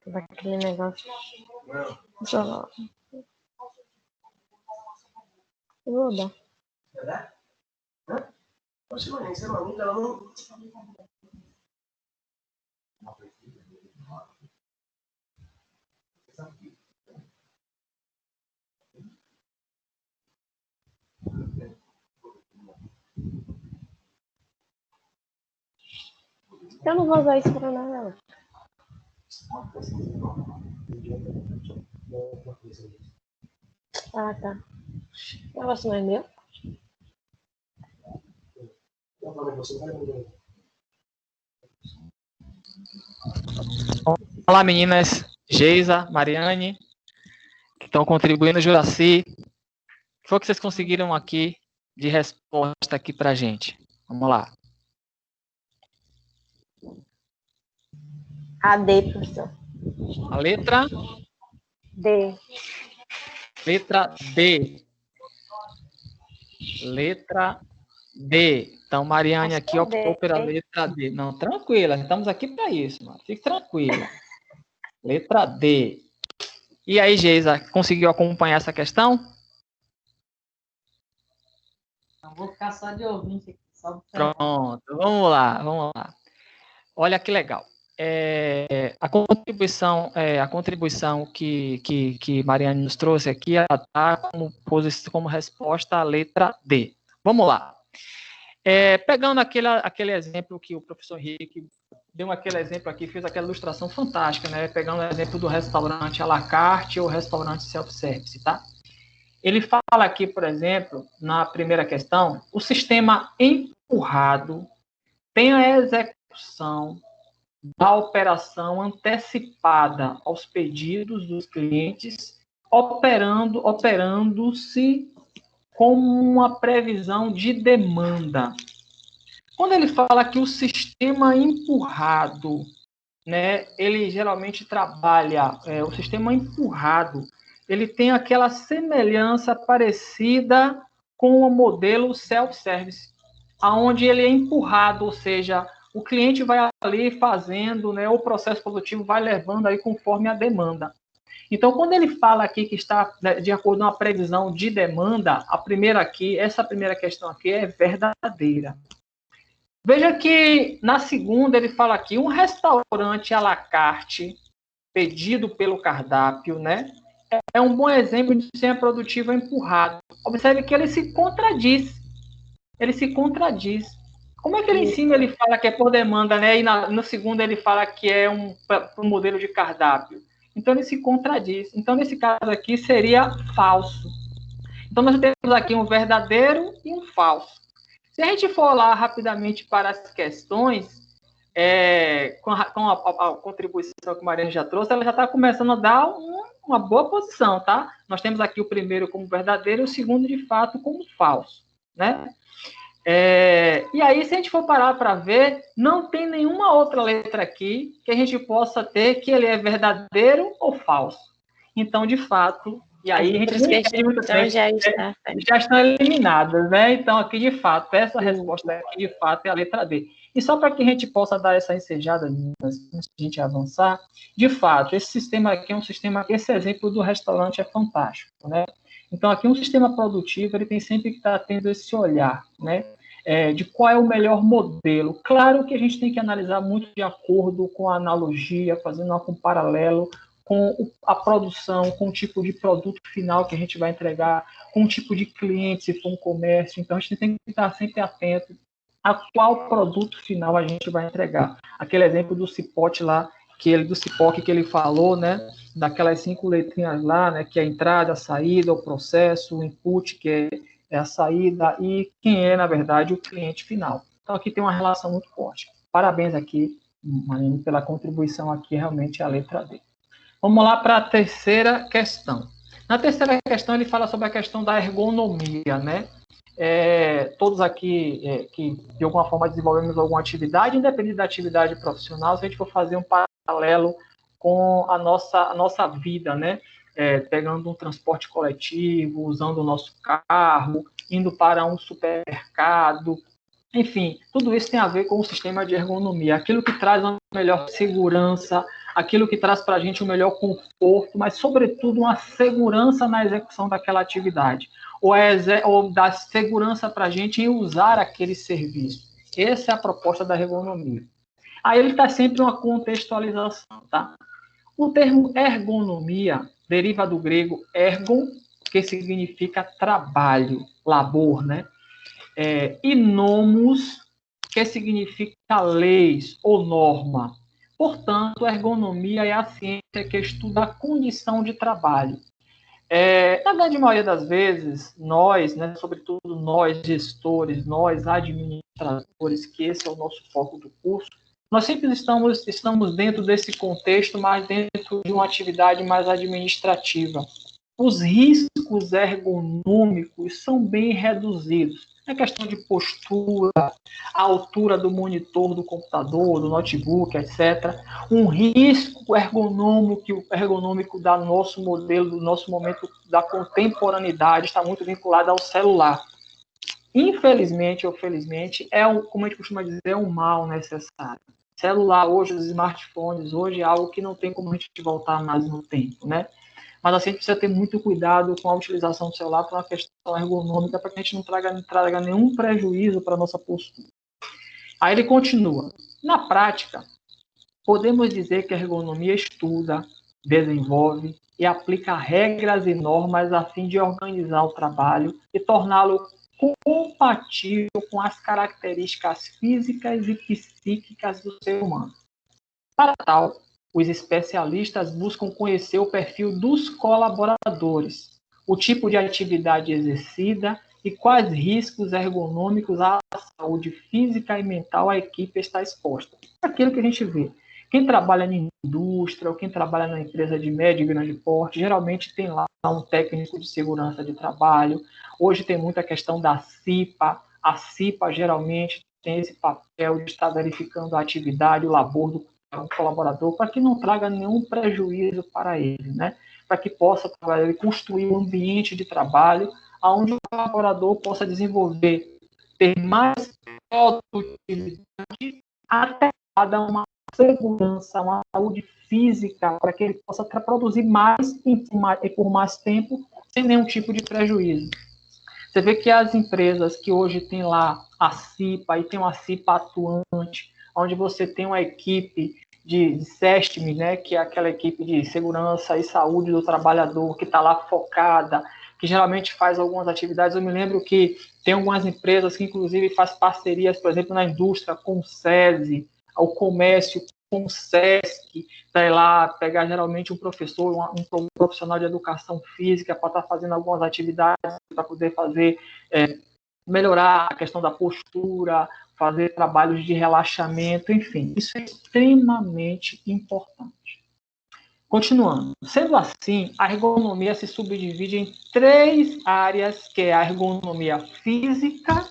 [SPEAKER 2] Daquele negócio. Jornal. Vou dar. Eu não vou usar isso para nada. Ah, tá. O negócio não é meu?
[SPEAKER 1] Olá, meninas. Geisa, Mariane, que estão contribuindo, Juraci. O que foi que vocês conseguiram aqui de resposta aqui para a gente? Vamos lá.
[SPEAKER 2] A D, professor.
[SPEAKER 1] A letra?
[SPEAKER 2] D.
[SPEAKER 1] Letra D. Letra D. Então, Mariane
[SPEAKER 2] Acho
[SPEAKER 1] aqui
[SPEAKER 2] que é
[SPEAKER 1] optou
[SPEAKER 2] D.
[SPEAKER 1] pela letra D. Não, tranquila, estamos aqui para isso, mano. Fique tranquila. Letra D. E aí, Geisa, conseguiu acompanhar essa questão?
[SPEAKER 3] Não vou ficar só de ouvinte aqui.
[SPEAKER 1] Pronto, vamos lá. Olha que legal. A contribuição que Mariane nos trouxe aqui está como resposta à letra D. Vamos lá. Pegando aquele exemplo que o professor Henrique deu aquele exemplo aqui, fez aquela ilustração fantástica, né? Pegando o exemplo do restaurante à la carte ou restaurante self-service, tá? Ele fala aqui, por exemplo, na primeira questão, o sistema empurrado tem a execução da operação antecipada aos pedidos dos clientes, operando-se como uma previsão de demanda. Quando ele fala que o sistema empurrado, né, ele geralmente trabalha, o sistema empurrado, ele tem aquela semelhança parecida com o modelo self-service, aonde ele é empurrado, ou seja, o cliente vai ali fazendo, né, o processo produtivo vai levando aí conforme a demanda. Então, quando ele fala aqui que está, né, de acordo com uma previsão de demanda, essa primeira questão aqui é verdadeira. Veja que na segunda ele fala aqui, um restaurante à la carte, pedido pelo cardápio, né? É um bom exemplo de sistema produtivo empurrado. Observe que ele se contradiz. Como é que ele ensina? Ele fala que é por demanda, né? E no segundo ele fala que é um modelo de cardápio. Então ele se contradiz. Então, nesse caso aqui, seria falso. Então, nós temos aqui um verdadeiro e um falso. Se a gente for lá rapidamente para as questões, com a contribuição que a Mariana já trouxe, ela já está começando a dar uma boa posição, tá? Nós temos aqui o primeiro como verdadeiro e o segundo, de fato, como falso, né? E aí, se a gente for parar para ver, não tem nenhuma outra letra aqui que a gente possa ter que ele é verdadeiro ou falso. Então, de fato, e aí a gente esquece muito tempo, já estão eliminadas, né? Então, aqui, de fato, essa resposta aqui, de fato, é a letra D. E só para que a gente possa dar essa ensejada, antes de a gente avançar, de fato, esse sistema aqui é um sistema, esse exemplo do restaurante é fantástico, né? Então, aqui um sistema produtivo, ele tem sempre que estar tendo esse olhar, né? De qual é o melhor modelo. Claro que a gente tem que analisar muito de acordo com a analogia, fazendo um paralelo com a produção, com o tipo de produto final que a gente vai entregar, com o tipo de cliente, se for um comércio. Então, a gente tem que estar sempre atento a qual produto final a gente vai entregar. Aquele exemplo do cipote lá, do cipoque que ele falou, né? Daquelas 5 letrinhas lá, né? Que é a entrada, a saída, o processo, o input, que é a saída, e quem é, na verdade, o cliente final. Então, aqui tem uma relação muito forte. Parabéns aqui, Marine, pela contribuição aqui, realmente, à letra D. Vamos lá para a terceira questão. Na terceira questão, ele fala sobre a questão da ergonomia, né? Todos aqui que, de alguma forma, desenvolvemos alguma atividade, independente da atividade profissional, se a gente for fazer um paralelo com a nossa vida, né? Pegando um transporte coletivo, usando o nosso carro, indo para um supermercado, enfim, tudo isso tem a ver com o sistema de ergonomia, aquilo que traz uma melhor segurança, aquilo que traz para a gente um melhor conforto, mas, sobretudo, uma segurança na execução daquela atividade, ou dar segurança para a gente em usar aquele serviço. Essa é a proposta da ergonomia. Aí ele está sempre uma contextualização, tá? O termo ergonomia deriva do grego ergon, que significa trabalho, labor, né? E nomos, que significa leis ou norma. Portanto, a ergonomia é a ciência que estuda a condição de trabalho. Na grande maioria das vezes, nós, né, sobretudo nós gestores, nós administradores, que esse é o nosso foco do curso, nós sempre estamos dentro desse contexto, mas dentro de uma atividade mais administrativa. Os riscos ergonômicos são bem reduzidos. É questão de postura, a altura do monitor do computador, do notebook, etc. Um risco ergonômico do nosso modelo, do nosso momento da contemporaneidade, está muito vinculado ao celular. Infelizmente ou felizmente, como a gente costuma dizer, é um mal necessário. Celular hoje, os smartphones hoje, é algo que não tem como a gente voltar mais no tempo, né? Mas assim, a gente precisa ter muito cuidado com a utilização do celular para uma questão ergonômica, para que a gente não traga nenhum prejuízo para a nossa postura. Aí ele continua. Na prática, podemos dizer que a ergonomia estuda, desenvolve e aplica regras e normas a fim de organizar o trabalho e torná-lo compatível com as características físicas e psíquicas do ser humano. Para tal, os especialistas buscam conhecer o perfil dos colaboradores, o tipo de atividade exercida e quais riscos ergonômicos à saúde física e mental a equipe está exposta. Aquilo que a gente vê. Quem trabalha em indústria ou quem trabalha na empresa de médio e grande porte, geralmente tem lá um técnico de segurança de trabalho. Hoje tem muita questão da CIPA. A CIPA geralmente tem esse papel de estar verificando a atividade, o labor do colaborador, para que não traga nenhum prejuízo para ele, né? Para que possa trabalhar e construir um ambiente de trabalho onde o colaborador possa ter mais produtividade, até dar uma segurança, uma saúde física, para que ele possa produzir mais e por mais tempo, sem nenhum tipo de prejuízo. Você vê que as empresas que hoje têm lá a CIPA, e tem uma CIPA atuante, onde você tem uma equipe de SESTM, né, que é aquela equipe de segurança e saúde do trabalhador, que está lá focada, que geralmente faz algumas atividades. Eu me lembro que tem algumas empresas que, inclusive, faz parcerias, por exemplo, na indústria, com o SESI, o comércio, com o SESC, para ir lá pegar geralmente um professor, um profissional de educação física, para estar fazendo algumas atividades, para poder melhorar a questão da postura, fazer trabalhos de relaxamento, enfim, isso é extremamente importante. Continuando. Sendo assim, a ergonomia se subdivide em 3 áreas, que é a ergonomia física,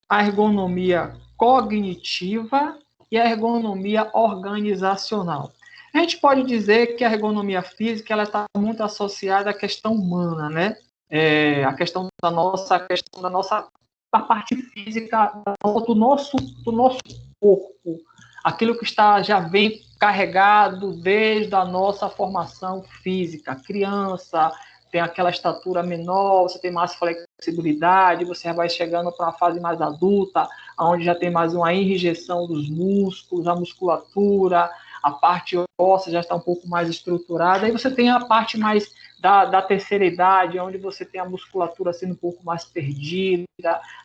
[SPEAKER 1] a ergonomia cognitiva e a ergonomia organizacional. A gente pode dizer que a ergonomia física ela está muito associada à questão humana, né? A questão da da parte física do nosso corpo, aquilo que já vem carregado desde a nossa formação física. A criança tem aquela estatura menor, você tem mais flexibilidade, você vai chegando para uma fase mais adulta, onde já tem mais uma enrijecção dos músculos, a musculatura, a parte óssea já está um pouco mais estruturada, aí você tem a parte mais da terceira idade, onde você tem a musculatura sendo um pouco mais perdida,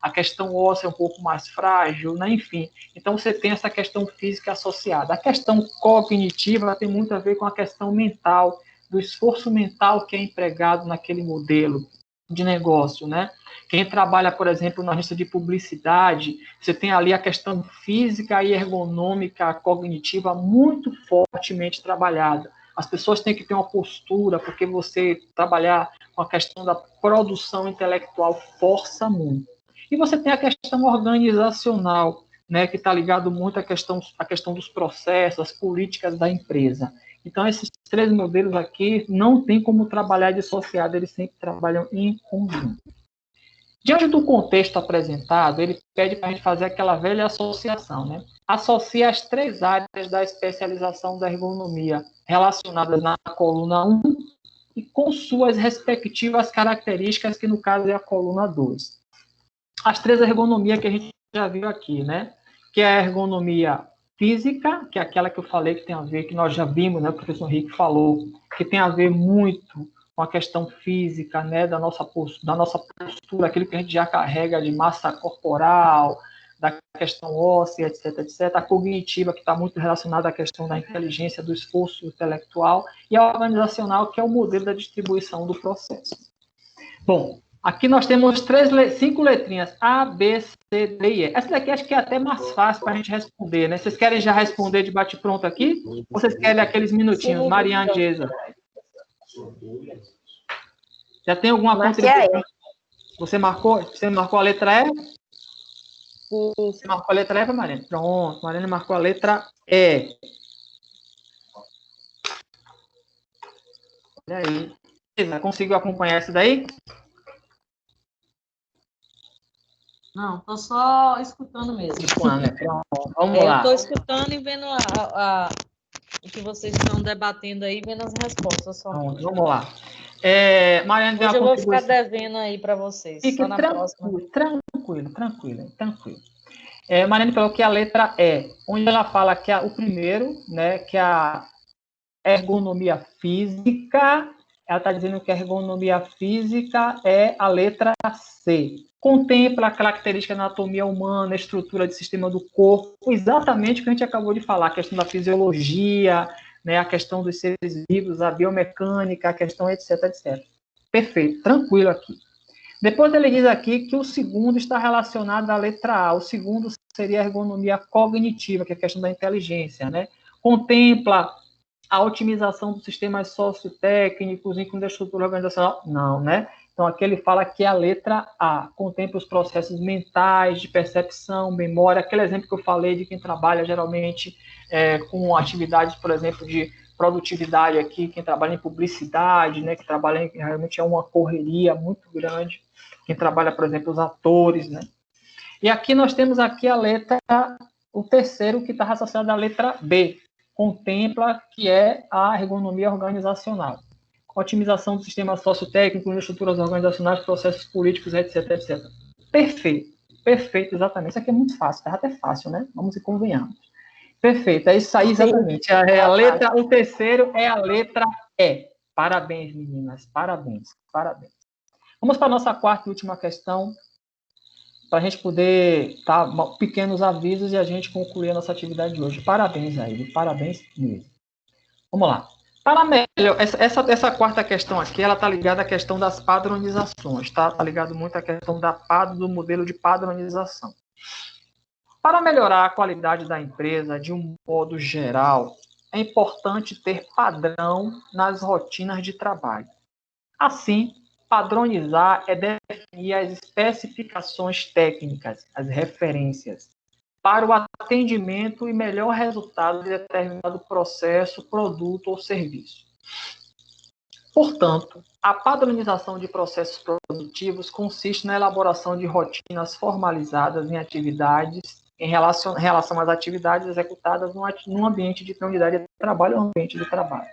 [SPEAKER 1] a questão óssea um pouco mais frágil, né? Enfim. Então, você tem essa questão física associada. A questão cognitiva tem muito a ver com a questão mental, do esforço mental que é empregado naquele modelo de negócio, né? Quem trabalha, por exemplo, na agência de publicidade, você tem ali a questão física e ergonômica cognitiva muito fortemente trabalhada. As pessoas têm que ter uma postura, porque você trabalhar com a questão da produção intelectual força muito. E você tem a questão organizacional, né, que está ligado muito à questão dos processos, as políticas da empresa. Então, esses três modelos aqui não tem como trabalhar dissociado, eles sempre trabalham em conjunto. Diante do contexto apresentado, ele pede para a gente fazer aquela velha associação, né? Associa as três áreas da especialização da ergonomia relacionadas na coluna 1 e com suas respectivas características, que no caso é a coluna 2. As três ergonomias que a gente já viu aqui, né? Que é a ergonomia física, que é aquela que eu falei que tem a ver, que nós já vimos, né? O professor Henrique falou, que tem a ver muito com a questão física, né, da nossa postura, aquilo que a gente já carrega de massa corporal, da questão óssea, etc, etc. A cognitiva, que está muito relacionada à questão da inteligência, do esforço intelectual, e a organizacional, que é o modelo da distribuição do processo. Bom, aqui nós temos 5 letrinhas, A, B, C, D e E. Essa daqui acho que é até mais fácil para a gente responder, né? Vocês querem já responder de bate-pronto aqui? Ou vocês querem aqueles minutinhos? Mariana Geza. Já tem alguma contribuição? Você marcou a letra E? Você marcou a letra E, Mariana? Pronto, Mariana marcou a letra E. Olha aí. Conseguiu acompanhar isso daí?
[SPEAKER 3] Não, estou só escutando mesmo.
[SPEAKER 1] Vamos lá.
[SPEAKER 3] Estou escutando e vendo o que vocês estão debatendo aí, vendo as respostas. Só.
[SPEAKER 1] Vamos lá. Mariana,
[SPEAKER 3] hoje eu vou ficar devendo aí para vocês.
[SPEAKER 1] Fique
[SPEAKER 3] só na próxima.
[SPEAKER 1] Tranquilo. Mariana falou que a letra E, onde ela fala que o primeiro, né, que a ergonomia física, ela está dizendo que a ergonomia física é a letra C. Contempla a característica da anatomia humana, a estrutura do sistema do corpo, exatamente o que a gente acabou de falar, a questão da fisiologia, né, a questão dos seres vivos, a biomecânica, a questão etc, etc. Perfeito, tranquilo aqui. Depois ele diz aqui que o segundo está relacionado à letra A. O segundo seria a ergonomia cognitiva, que é a questão da inteligência, né? Contempla a otimização dos sistemas sociotécnicos, incluindo a estrutura organizacional? Não, né? Então, aqui ele fala que é a letra A. Contempla os processos mentais, de percepção, memória, aquele exemplo que eu falei de quem trabalha geralmente com atividades, por exemplo, de produtividade aqui, quem trabalha em publicidade, né, que trabalha realmente é uma correria muito grande, quem trabalha, por exemplo, os atores, né. E aqui nós temos aqui a letra, o terceiro que está associado à letra B, contempla que é a ergonomia organizacional, otimização do sistema sociotécnico, estruturas organizacionais, processos políticos, etc, etc. Perfeito, exatamente. Isso aqui é muito fácil, é até fácil, né? Vamos e convenhamos. Perfeito, é isso aí exatamente. O terceiro é a letra E. Parabéns, meninas, parabéns. Vamos para a nossa quarta e última questão, para a gente poder dar pequenos avisos e a gente concluir a nossa atividade de hoje. Parabéns aí, parabéns mesmo. Vamos lá. Essa quarta questão aqui, ela está ligada à questão das padronizações, tá? Está ligado muito à questão do modelo de padronização. Para melhorar a qualidade da empresa de um modo geral, é importante ter padrão nas rotinas de trabalho. Assim, padronizar é definir as especificações técnicas, as referências, para o atendimento e melhor resultado de determinado processo, produto ou serviço. Portanto, a padronização de processos produtivos consiste na elaboração de rotinas formalizadas em atividades, em relação às atividades executadas num ambiente de unidade de trabalho ou ambiente de trabalho.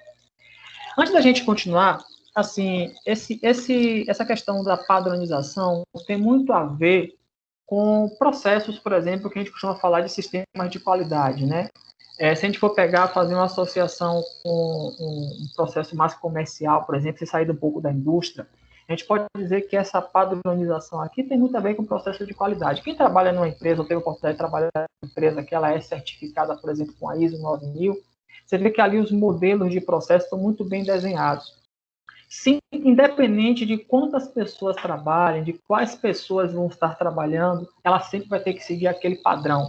[SPEAKER 1] Antes da gente continuar, assim, essa questão da padronização tem muito a ver com processos, por exemplo, que a gente costuma falar de sistemas de qualidade, né? Se a gente for fazer uma associação com um processo mais comercial, por exemplo, se sair um pouco da indústria, a gente pode dizer que essa padronização aqui tem muito a ver com o processo de qualidade. Quem trabalha numa empresa, ou teve a oportunidade de trabalhar numa empresa que ela é certificada, por exemplo, com a ISO 9000, você vê que ali os modelos de processo estão muito bem desenhados. Sim, independente de quantas pessoas trabalhem, de quais pessoas vão estar trabalhando, ela sempre vai ter que seguir aquele padrão.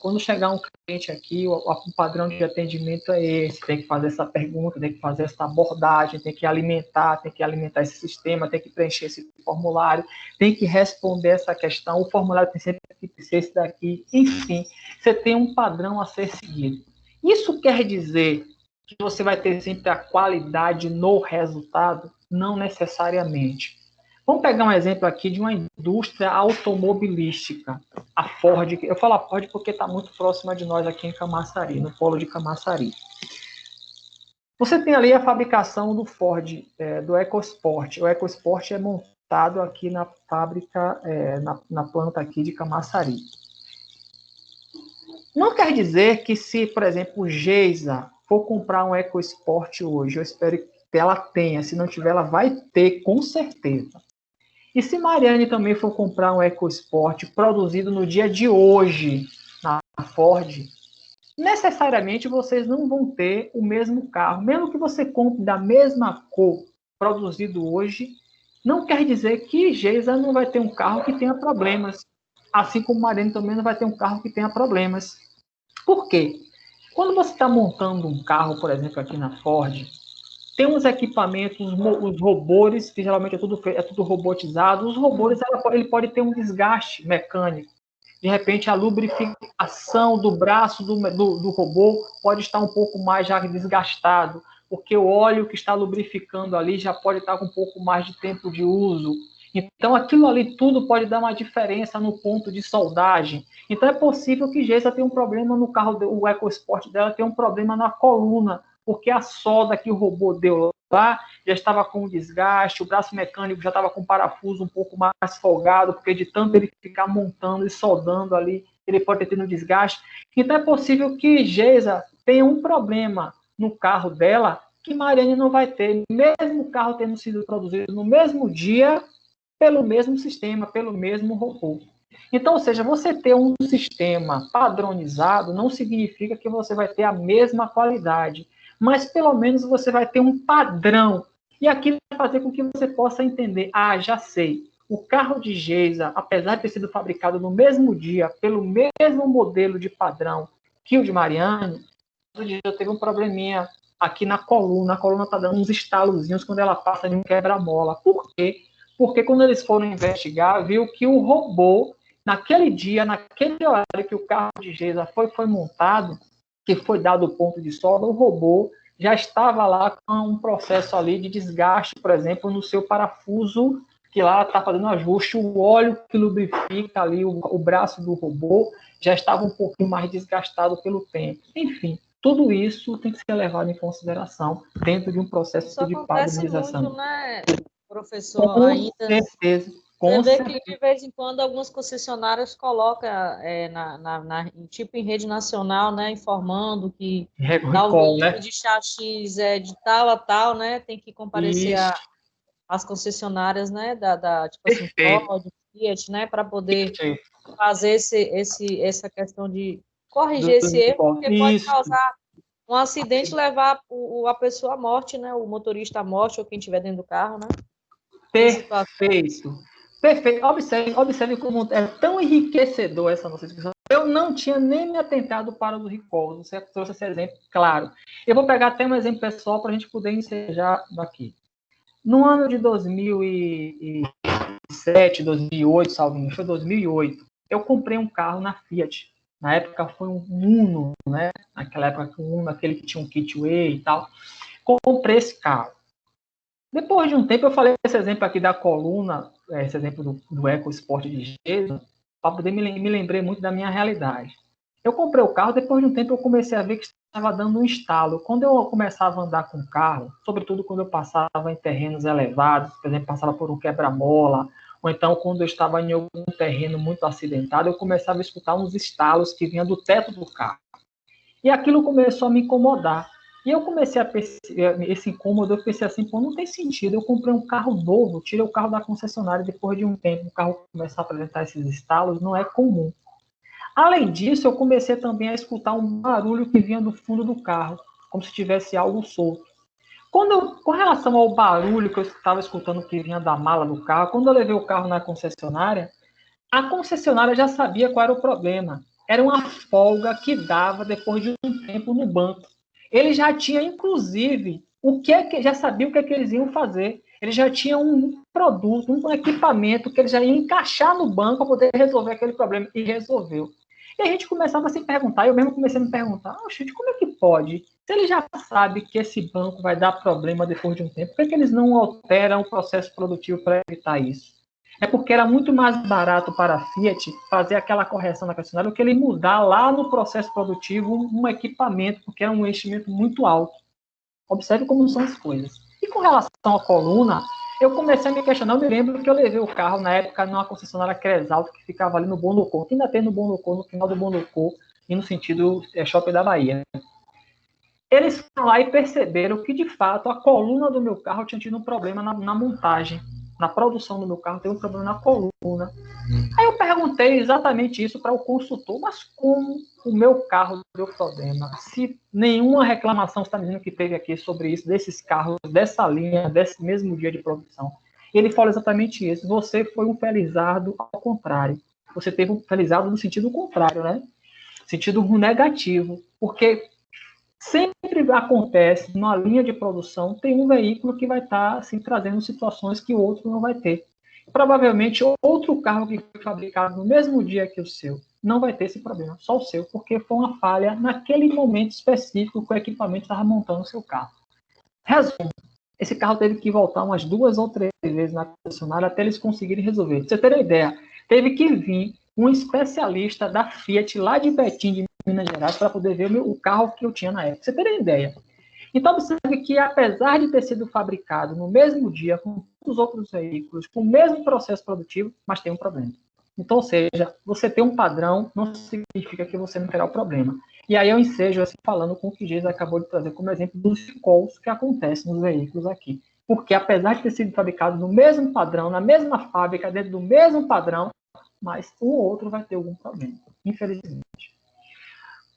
[SPEAKER 1] quando chegar um cliente aqui, o padrão de atendimento é esse, tem que fazer essa pergunta, tem que fazer essa abordagem, tem que alimentar esse sistema, tem que preencher esse formulário, tem que responder essa questão, o formulário tem sempre que ser esse daqui, enfim, você tem um padrão a ser seguido. Isso quer dizer que você vai ter sempre a qualidade no resultado? Não necessariamente. Vamos pegar um exemplo aqui de uma indústria automobilística. A Ford, eu falo a Ford porque está muito próxima de nós aqui em Camaçari, no polo de Camaçari. Você tem ali a fabricação do Ford, do EcoSport. O EcoSport é montado aqui na fábrica, na planta aqui de Camaçari. Não quer dizer que se, por exemplo, Geisa for comprar um EcoSport hoje, eu espero que ela tenha, se não tiver, ela vai ter, com certeza. E se Mariane também for comprar um EcoSport produzido no dia de hoje na Ford, necessariamente vocês não vão ter o mesmo carro. Mesmo que você compre da mesma cor produzido hoje, não quer dizer que Geisa não vai ter um carro que tenha problemas. Assim como Mariane também não vai ter um carro que tenha problemas. Por quê? Quando você está montando um carro, por exemplo, aqui na Ford, tem uns equipamentos, os robôs, que geralmente é tudo robotizado, os robôs ele pode ter um desgaste mecânico. De repente, a lubrificação do braço do robô pode estar um pouco mais já desgastado, porque o óleo que está lubrificando ali já pode estar com um pouco mais de tempo de uso. Então, aquilo ali tudo pode dar uma diferença no ponto de soldagem. Então, é possível que Geisa tenha um problema no carro, o EcoSport dela tem um problema na coluna, porque a solda que o robô deu lá já estava com desgaste, o braço mecânico já estava com o parafuso um pouco mais folgado, porque de tanto ele ficar montando e soldando ali, ele pode ter tido um desgaste. Então, é possível que Geisa tenha um problema no carro dela que Mariane não vai ter, mesmo o carro tendo sido produzido no mesmo dia, pelo mesmo sistema, pelo mesmo robô. Então, ou seja, você ter um sistema padronizado não significa que você vai ter a mesma qualidade, mas pelo menos você vai ter um padrão. E aquilo vai fazer com que você possa entender, já sei, o carro de Geisa, apesar de ter sido fabricado no mesmo dia, pelo mesmo modelo de padrão que o de Mariane, já teve um probleminha aqui na coluna. A coluna está dando uns estalozinhos quando ela passa de um quebra-mola. Por quê? Porque quando eles foram investigar, viu que o robô, naquele dia, naquele horário que o carro de Geisa foi montado, que foi dado o ponto de solda, o robô já estava lá com um processo ali de desgaste, por exemplo, no seu parafuso, que lá está fazendo ajuste, o óleo que lubrifica ali o braço do robô já estava um pouquinho mais desgastado pelo tempo. Enfim, tudo isso tem que ser levado em consideração dentro de um processo de padronização.
[SPEAKER 3] Muito, né, professor? Com ainda
[SPEAKER 1] certeza.
[SPEAKER 3] Você vê que de vez em quando algumas concessionárias colocam tipo em rede nacional, né, informando que
[SPEAKER 1] recall,
[SPEAKER 3] né? De chassis é de tal a tal, né, tem que comparecer às concessionárias, né, tipo assim, Ford, Fiat, né, para poder fazer essa questão de corrigir esse erro, porque pode causar um acidente e levar a pessoa à morte, né, o motorista à morte ou quem estiver dentro do carro, né?
[SPEAKER 1] Perfeito. Observe como é tão enriquecedor essa nossa discussão. Eu não tinha nem me atentado para o recall. Você trouxe esse exemplo, claro. Eu vou pegar até um exemplo pessoal para a gente poder ensejar daqui. No ano de 2007, 2008, salvo, foi 2008, eu comprei um carro na Fiat. Na época foi um Uno, né? Naquela época, um Uno, aquele que tinha um kitway e tal. Comprei esse carro. Depois de um tempo, eu falei esse exemplo aqui da coluna, esse exemplo do EcoSport de Geisa, para poder me lembrei muito da minha realidade. Eu comprei o carro, depois de um tempo eu comecei a ver que estava dando um estalo. Quando eu começava a andar com o carro, sobretudo quando eu passava em terrenos elevados, por exemplo, passava por um quebra-mola, ou então quando eu estava em algum terreno muito acidentado, eu começava a escutar uns estalos que vinham do teto do carro. E aquilo começou a me incomodar. E eu comecei a perceber esse incômodo, eu pensei assim, não tem sentido, eu comprei um carro novo, tirei o carro da concessionária, depois de um tempo o carro começar a apresentar esses estalos, não é comum. Além disso, eu comecei também a escutar um barulho que vinha do fundo do carro, como se tivesse algo solto. Com relação ao barulho que eu estava escutando que vinha da mala do carro, quando eu levei o carro na concessionária, a concessionária já sabia qual era o problema. Era uma folga que dava depois de um tempo no banco. Ele já tinha, inclusive, já sabia o que é que eles iam fazer. Ele já tinha um produto, um equipamento que ele já ia encaixar no banco para poder resolver aquele problema. E resolveu. E a gente começava a se perguntar, eu mesmo comecei a me perguntar, gente, como é que pode? Se ele já sabe que esse banco vai dar problema depois de um tempo, por que, é que eles não alteram o processo produtivo para evitar isso? É porque era muito mais barato para a Fiat fazer aquela correção na concessionária do que ele mudar lá no processo produtivo um equipamento, porque era um investimento muito alto. Observe como são as coisas. E com relação à coluna, eu comecei a me questionar. Eu me lembro que eu levei o carro na época numa concessionária Cresalto que ficava ali no Bonocô, que ainda tem no Bonocô, no final do Bonocô, e no sentido Shopping da Bahia. Eles foram lá e perceberam que, de fato, a coluna do meu carro tinha tido um problema na montagem. Na produção do meu carro, teve um problema na coluna. Aí eu perguntei exatamente isso para o consultor, mas como o meu carro deu problema? Se nenhuma reclamação está dizendo que teve aqui sobre isso, desses carros, dessa linha, desse mesmo dia de produção. Ele falou exatamente isso. Você foi um felizardo ao contrário. Você teve um felizardo no sentido contrário, né? Sentido negativo. Porque sempre acontece, numa linha de produção, tem um veículo que vai estar assim, trazendo situações que o outro não vai ter. Provavelmente, outro carro que foi fabricado no mesmo dia que o seu não vai ter esse problema, só o seu, porque foi uma falha naquele momento específico que o equipamento estava montando o seu carro. Resumo, esse carro teve que voltar umas 2 ou 3 vezes na concessionária até eles conseguirem resolver. Pra você ter uma ideia, teve que vir um especialista da Fiat lá de Betim, de Minas Gerais, para poder ver o carro que eu tinha na época. Pra você ter uma ideia. Então, observe que, apesar de ter sido fabricado no mesmo dia, com os outros veículos, com o mesmo processo produtivo, mas tem um problema. Então, ou seja, você ter um padrão não significa que você não terá o problema. E aí eu ensejo assim, falando com o que Geis acabou de trazer como exemplo dos recalls que acontecem nos veículos aqui. Porque, apesar de ter sido fabricado no mesmo padrão, na mesma fábrica, dentro do mesmo padrão, mas um ou outro vai ter algum problema, infelizmente.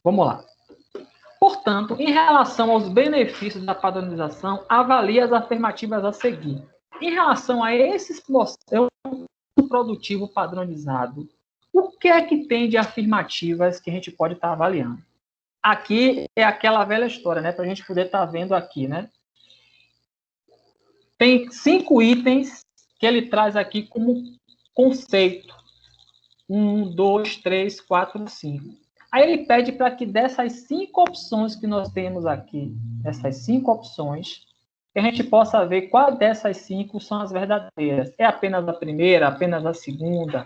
[SPEAKER 1] Vamos lá. Portanto, em relação aos benefícios da padronização, avalie as afirmativas a seguir. Em relação a esse processo produtivo padronizado, o que é que tem de afirmativas que a gente pode estar avaliando? Aqui é aquela velha história, né? Para a gente poder estar vendo aqui, né? Tem 5 itens que ele traz aqui como conceito. 1, 2, 3, 4, 5. Aí ele pede para que dessas 5 opções que nós temos aqui, essas 5 opções, que a gente possa ver qual dessas 5 são as verdadeiras. É apenas a primeira, apenas a segunda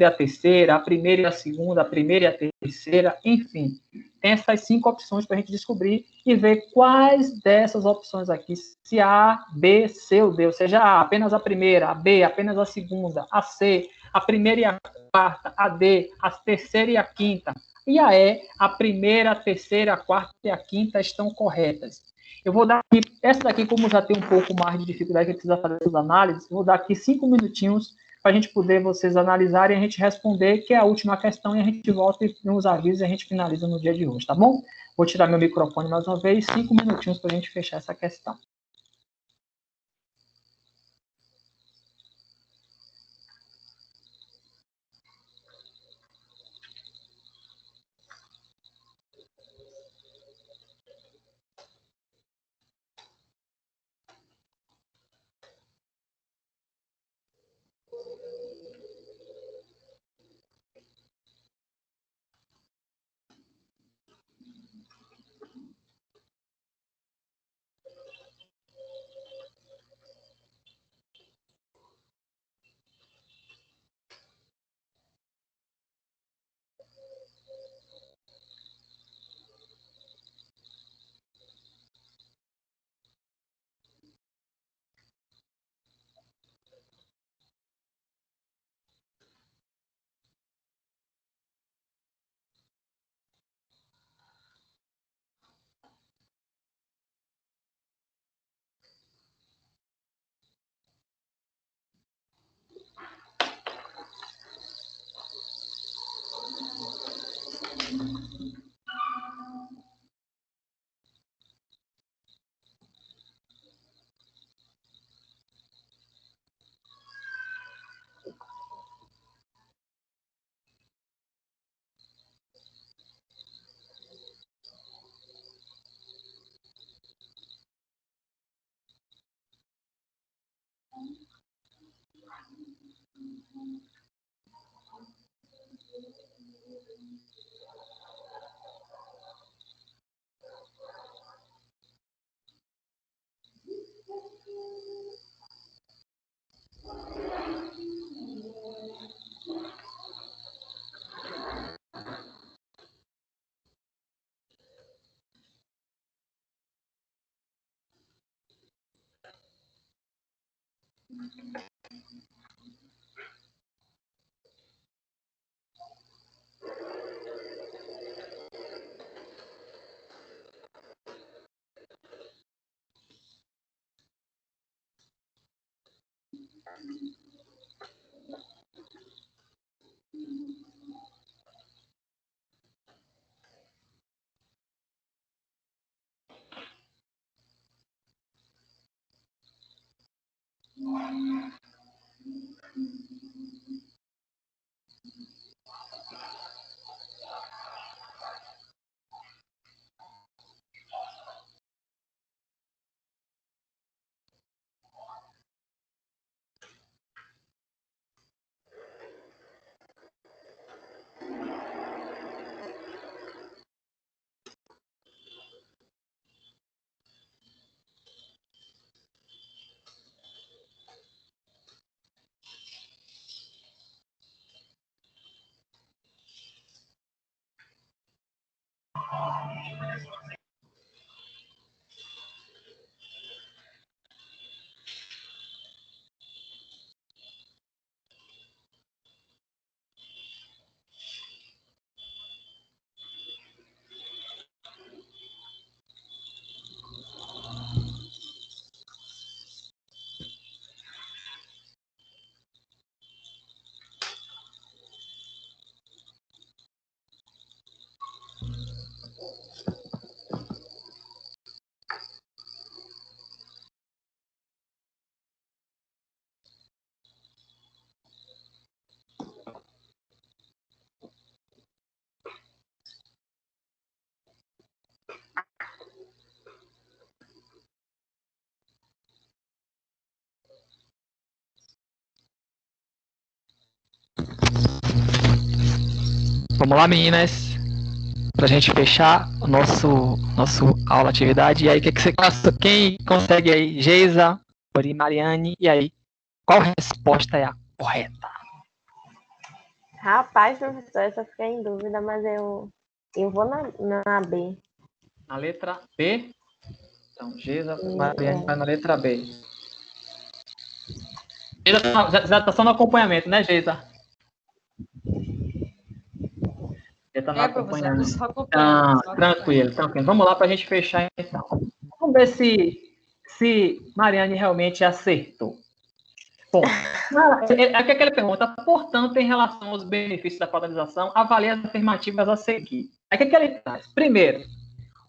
[SPEAKER 1] é a terceira, a primeira e a segunda, a primeira e a terceira, enfim. Tem essas 5 opções para a gente descobrir e ver quais dessas opções aqui, se A, B, C ou D, ou seja, A, apenas a primeira, a B, apenas a segunda, a C, a primeira e a quarta, a D, a terceira e a quinta, e a E, a primeira, a terceira, a quarta e a quinta estão corretas. Eu vou dar aqui, essa daqui, como já tem um pouco mais de dificuldade que precisa fazer as análises, eu vou dar aqui 5 minutinhos para a gente poder vocês analisarem e a gente responder, que é a última questão, e a gente volta e nos avisa e a gente finaliza no dia de hoje, tá bom? Vou tirar meu microfone mais uma vez, 5 minutinhos para a gente fechar essa questão. Vamos lá, meninas, para a gente fechar o nosso aula atividade. E aí, o que você passa? Quem consegue aí? Geisa, Mariane, e aí? Qual resposta é a correta?
[SPEAKER 2] Rapaz, professor, eu só fiquei em dúvida, mas eu vou na B.
[SPEAKER 1] Na letra B? Então, Geisa, Mariane vai na letra B. Geisa já está só no acompanhamento, né, Geisa? Já tá no acompanhamento. Tranquilo. Vamos lá para a gente fechar, então. Vamos ver se Mariane realmente acertou. Bom, aqui aquela pergunta, portanto, em relação aos benefícios da padronização, avalie as afirmativas a seguir. Aqui que ele traz. Primeiro,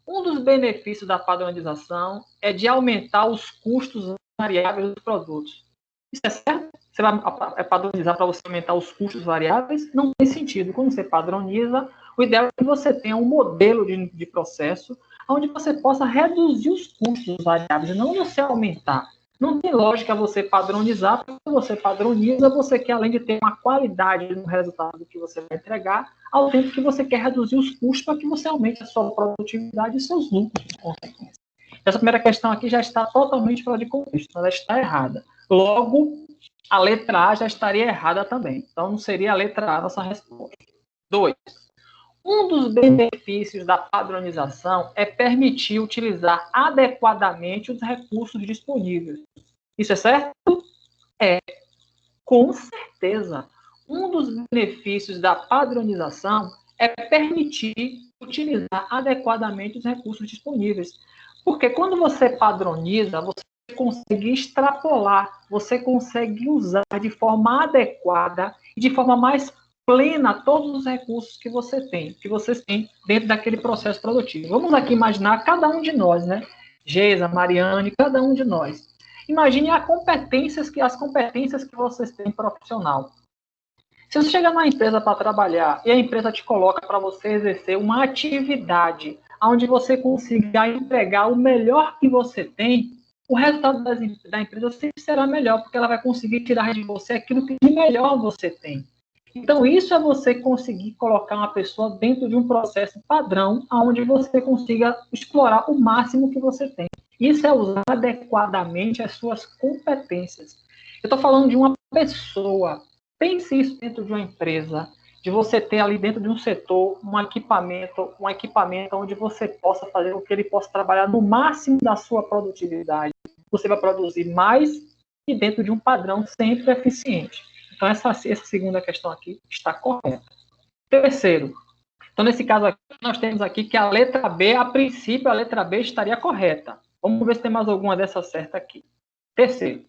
[SPEAKER 1] um dos benefícios da padronização é de aumentar os custos variáveis dos produtos. Isso é certo? Você vai padronizar para você aumentar os custos variáveis? Não tem sentido. Quando você padroniza, o ideal é que você tenha um modelo de processo onde você possa reduzir os custos variáveis e não você aumentar. Não tem lógica você padronizar, porque você padroniza, você quer, além de ter uma qualidade no resultado que você vai entregar, ao tempo que você quer reduzir os custos para que você aumente a sua produtividade e seus lucros, por consequência. Essa primeira questão aqui já está totalmente fora de contexto, ela está errada. Logo, a letra A já estaria errada também. Então, não seria a letra A a nossa resposta. 2. Um dos benefícios da padronização é permitir utilizar adequadamente os recursos disponíveis. Isso é certo? É, com certeza. Um dos benefícios da padronização é permitir utilizar adequadamente os recursos disponíveis. Porque quando você padroniza, você consegue extrapolar, você consegue usar de forma adequada e de forma mais plena todos os recursos que vocês têm dentro daquele processo produtivo. Vamos aqui imaginar cada um de nós, né? Geisa, Mariane, cada um de nós. Imagine as competências que vocês têm profissional. Se você chegar numa empresa para trabalhar e a empresa te coloca para você exercer uma atividade onde você consiga entregar o melhor que você tem, o resultado da empresa sempre será melhor, porque ela vai conseguir tirar de você aquilo que de melhor você tem. Então, isso é você conseguir colocar uma pessoa dentro de um processo padrão, onde você consiga explorar o máximo que você tem. Isso é usar adequadamente as suas competências. Eu estou falando de uma pessoa. Pense isso dentro de uma empresa, de você ter ali dentro de um setor um equipamento onde você possa fazer com que ele possa trabalhar no máximo da sua produtividade. Você vai produzir mais e dentro de um padrão sempre eficiente. Então, essa segunda questão aqui está correta. Terceiro, então, nesse caso aqui, nós temos aqui que a letra B, a princípio, a letra B estaria correta. Vamos ver se tem mais alguma dessa certa aqui. Terceiro,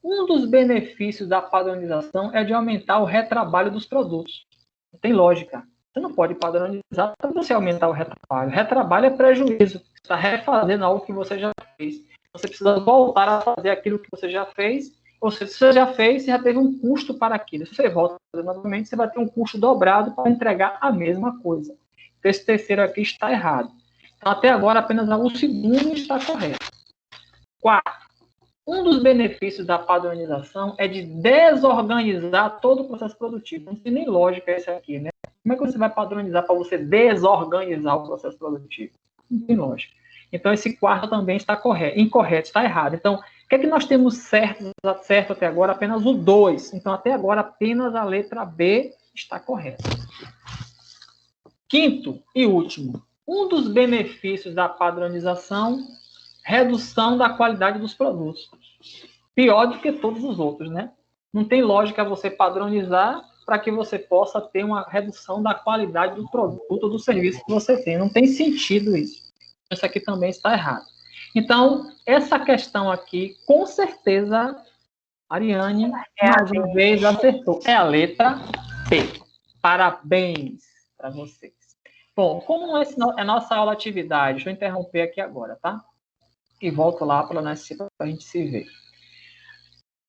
[SPEAKER 1] um dos benefícios da padronização é de aumentar o retrabalho dos produtos. Não tem lógica. Você não pode padronizar para você aumentar o retrabalho. Retrabalho é prejuízo. Você está refazendo algo que você já fez. Você precisa voltar a fazer aquilo que você já fez. Ou seja, se você já fez, você já teve um custo para aquilo. Se você volta a fazer novamente, você vai ter um custo dobrado para entregar a mesma coisa. Então, esse terceiro aqui está errado. Então, até agora, apenas o segundo está correto. Quarto, um dos benefícios da padronização é de desorganizar todo o processo produtivo. Não tem nem lógica esse aqui, né? Como é que você vai padronizar para você desorganizar o processo produtivo? Não tem lógica. Então, esse quarto também está incorreto, está errado. Então, o que é que nós temos certo até agora? Apenas o 2. Então, até agora, apenas a letra B está correta. Quinto e último. Um dos benefícios da padronização, redução da qualidade dos produtos. Pior do que todos os outros, né? Não tem lógica você padronizar para que você possa ter uma redução da qualidade do produto ou do serviço que você tem. Não tem sentido isso. Isso aqui também está errado. Então, essa questão aqui, com certeza, Ariane, mais uma vez, acertou. É a letra P. Parabéns para vocês. Bom, como é a nossa aula atividade, deixa eu interromper aqui agora, tá? E volto lá para a gente se ver.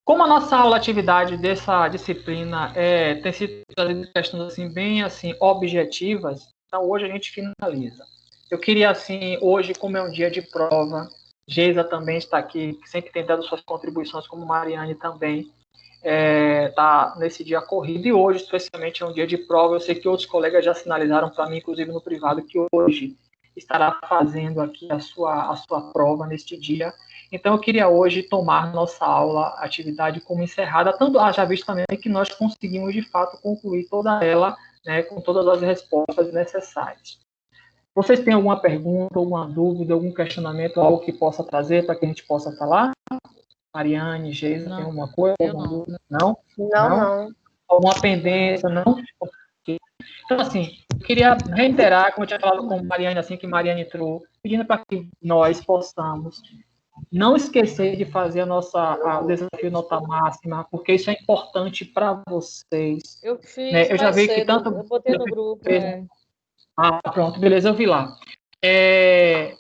[SPEAKER 1] Como a nossa aula atividade dessa disciplina tem sido questões assim, bem assim, objetivas, então hoje a gente finaliza. Eu queria, assim, hoje, como é um dia de prova, Geisa também está aqui, sempre tem dado suas contribuições, como Mariane também está nesse dia corrido, e hoje, especialmente, é um dia de prova. Eu sei que outros colegas já sinalizaram para mim, inclusive no privado, que hoje estará fazendo aqui a sua prova neste dia. Então, eu queria hoje tomar nossa aula, atividade como encerrada, tanto já visto também que nós conseguimos, de fato, concluir toda ela, né, com todas as respostas necessárias. Vocês têm alguma pergunta, alguma dúvida, algum questionamento, algo que possa trazer para que a gente possa falar? Mariane, Geisa, tem alguma coisa? Alguma dúvida? Não?
[SPEAKER 2] Não.
[SPEAKER 1] Alguma pendência? Não? Então, assim, eu queria reiterar, como eu tinha falado com Mariane, assim que Mariane entrou, pedindo para que nós possamos não esquecer de fazer o desafio nota máxima, porque isso é importante para vocês.
[SPEAKER 3] Eu fiz,
[SPEAKER 1] né? Eu já vi que tanto...
[SPEAKER 3] eu botei no grupo.
[SPEAKER 1] Ah, pronto, beleza, eu vi lá. É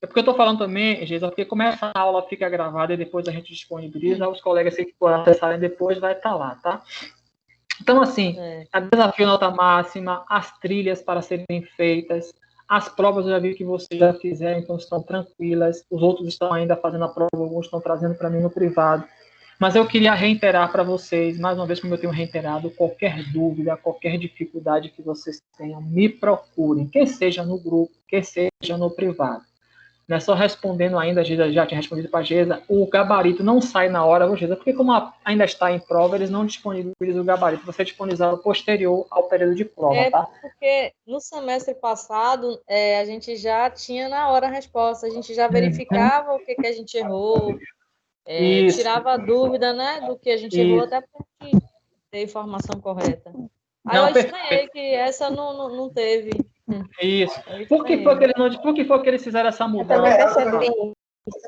[SPEAKER 1] porque eu estou falando também, Geisa, porque como essa aula fica gravada e depois a gente disponibiliza, os colegas que for acessarem depois vai estar lá, tá? Então, assim, a desafio nota máxima, as trilhas para serem feitas, as provas eu já vi que vocês já fizeram, então estão tranquilas, os outros estão ainda fazendo a prova, alguns estão trazendo para mim no privado. Mas eu queria reiterar para vocês, mais uma vez, como eu tenho reiterado, qualquer dúvida, qualquer dificuldade que vocês tenham, me procurem, quer seja no grupo, quer seja no privado. Não é só respondendo ainda, a Geisa já tinha respondido para a Geisa, o gabarito não sai na hora, Geisa, porque como ainda está em prova, eles não disponibilizam o gabarito, você disponibilizar posterior ao período de prova, tá?
[SPEAKER 3] Porque no semestre passado, a gente já tinha na hora a resposta, a gente já verificava o que a gente errou, tirava a dúvida, né, do que a gente errou, até porque ter a informação correta. Aí eu estranhei que essa não teve.
[SPEAKER 1] Isso. Por que foi que eles fizeram essa mudança?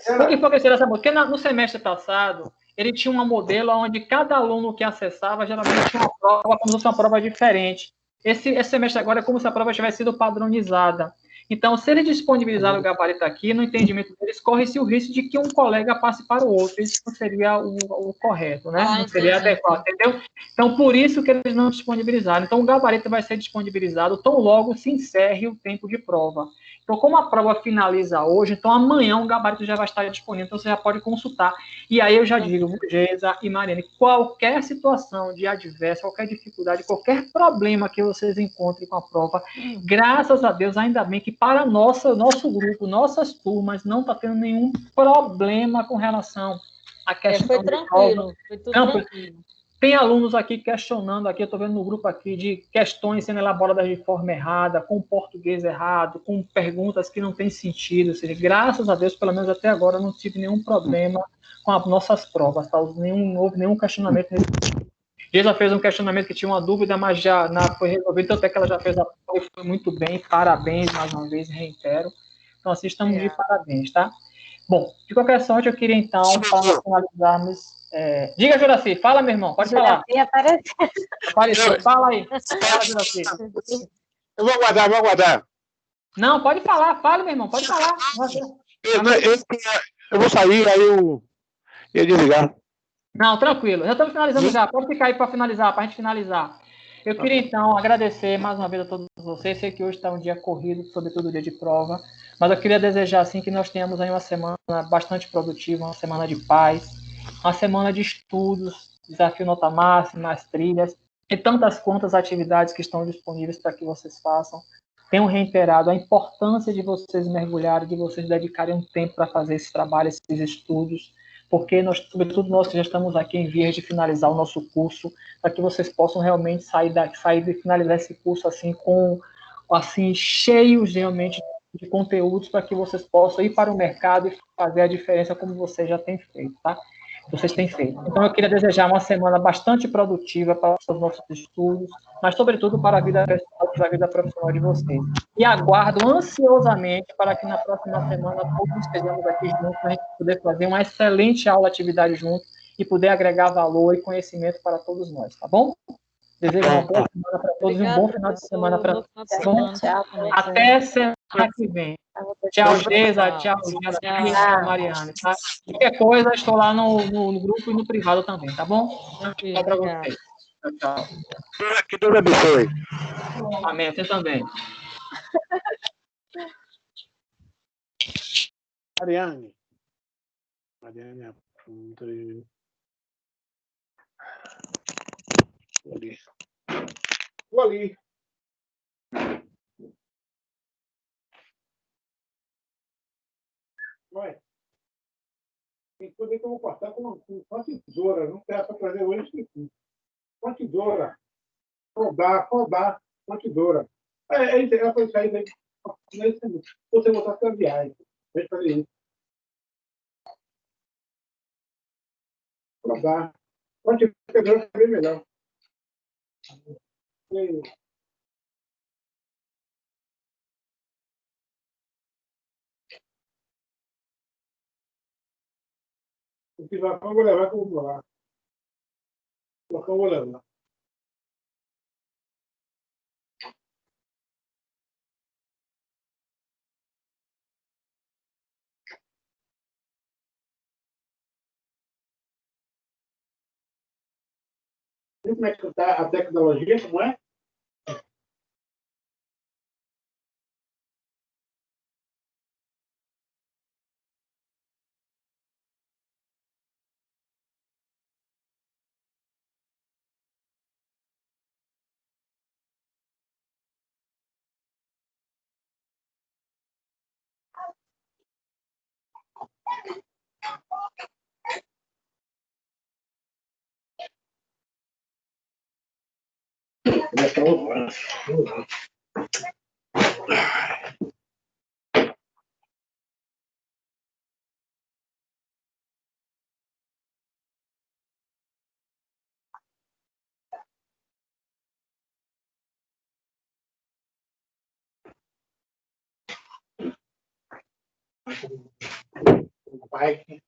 [SPEAKER 1] Por que foi que eles fizeram essa mudança? Porque no semestre passado, ele tinha um modelo onde cada aluno que acessava, geralmente tinha uma prova, como se fosse uma prova diferente. Esse semestre agora é como se a prova tivesse sido padronizada. Então, se eles disponibilizaram o gabarito aqui, no entendimento deles, corre-se o risco de que um colega passe para o outro. Isso não seria o correto, né? Não seria adequado, entendeu? Então, por isso que eles não disponibilizaram. Então, o gabarito vai ser disponibilizado tão logo se encerre o tempo de prova. Então, como a prova finaliza hoje, então amanhã o gabarito já vai estar disponível, então você já pode consultar. E aí eu já digo, Geisa e Mariane, qualquer situação de adverso, qualquer dificuldade, qualquer problema que vocês encontrem com a prova, graças a Deus, ainda bem que para nosso grupo, nossas turmas, não está tendo nenhum problema com relação à questão
[SPEAKER 3] foi tranquilo, foi tudo tranquilo.
[SPEAKER 1] Tem alunos aqui questionando, aqui eu estou vendo no grupo aqui, de questões sendo elaboradas de forma errada, com português errado, com perguntas que não têm sentido. Ou seja, graças a Deus, pelo menos até agora, eu não tive nenhum problema com as nossas provas, tá? Não houve nenhum questionamento. Já fez um questionamento que tinha uma dúvida, mas já foi resolvido, até que ela já fez a prova e foi muito bem. Parabéns, mais uma vez, reitero. Então, assim, estamos de parabéns, tá? Bom, de qualquer sorte, eu queria, então, para finalizarmos... Diga, Juraci, fala, meu irmão, pode falar. Apareceu, fala aí. Fala, Juraci.
[SPEAKER 5] Eu vou aguardar.
[SPEAKER 1] Não, pode falar, fala, meu irmão, pode falar.
[SPEAKER 5] Eu vou sair, aí eu ia desligar.
[SPEAKER 1] Não, tranquilo, já estamos finalizando já. Pode ficar aí para finalizar, para a gente finalizar. Eu queria, então, agradecer mais uma vez a todos vocês. Sei que hoje está um dia corrido, sobretudo o dia de prova, mas eu queria desejar, assim, que nós tenhamos aí uma semana bastante produtiva, uma semana de paz, uma semana de estudos, desafio nota máxima, as trilhas, e tantas quantas atividades que estão disponíveis para que vocês façam. Tenho reiterado a importância de vocês mergulharem, de vocês dedicarem um tempo para fazer esse trabalho, esses estudos, porque nós, sobretudo nós que já estamos aqui em vias de finalizar o nosso curso, para que vocês possam realmente sair de finalizar esse curso assim cheios realmente de conteúdos, para que vocês possam ir para o mercado e fazer a diferença como vocês já têm feito, tá? Vocês têm feito. Então, eu queria desejar uma semana bastante produtiva para os nossos estudos, mas, sobretudo, para a vida pessoal e para a vida profissional de vocês. E aguardo ansiosamente para que na próxima semana todos estejamos aqui juntos, para a gente poder fazer uma excelente aula, atividade juntos, e poder agregar valor e conhecimento para todos nós, tá bom? Desejo uma boa semana para todos e um bom final de semana para todos. Tá bom? Até semana que vem. Tchau, Geisa. Tchau, Mariana. Tá? Qualquer coisa, estou lá no grupo e no privado também, tá bom? Tchau para vocês. Tchau.
[SPEAKER 5] Que Deus abençoe.
[SPEAKER 1] Amém. Você também.
[SPEAKER 5] Mariane, Vou ali. Vai. Tem coisa que eu vou cortar com uma tesoura. Não quero para trazer hoje. Uma tesoura. Rodar, uma tesoura. Ela foi sair daí. Você botar essa viagem. Deixa eu fazer isso. Rodar. Uma tesoura seria melhor. O que vai, eu vou levar, que eu vou lá. O que eu vou levar. Viu como é que está a tecnologia, como é? Bike.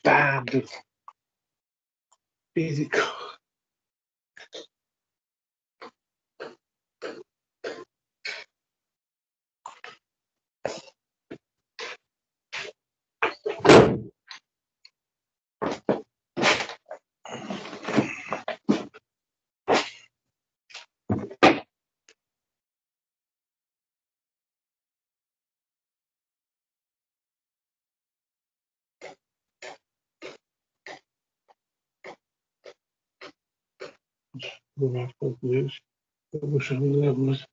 [SPEAKER 5] Safado. Físico. Deus, eu vou chamar a luz.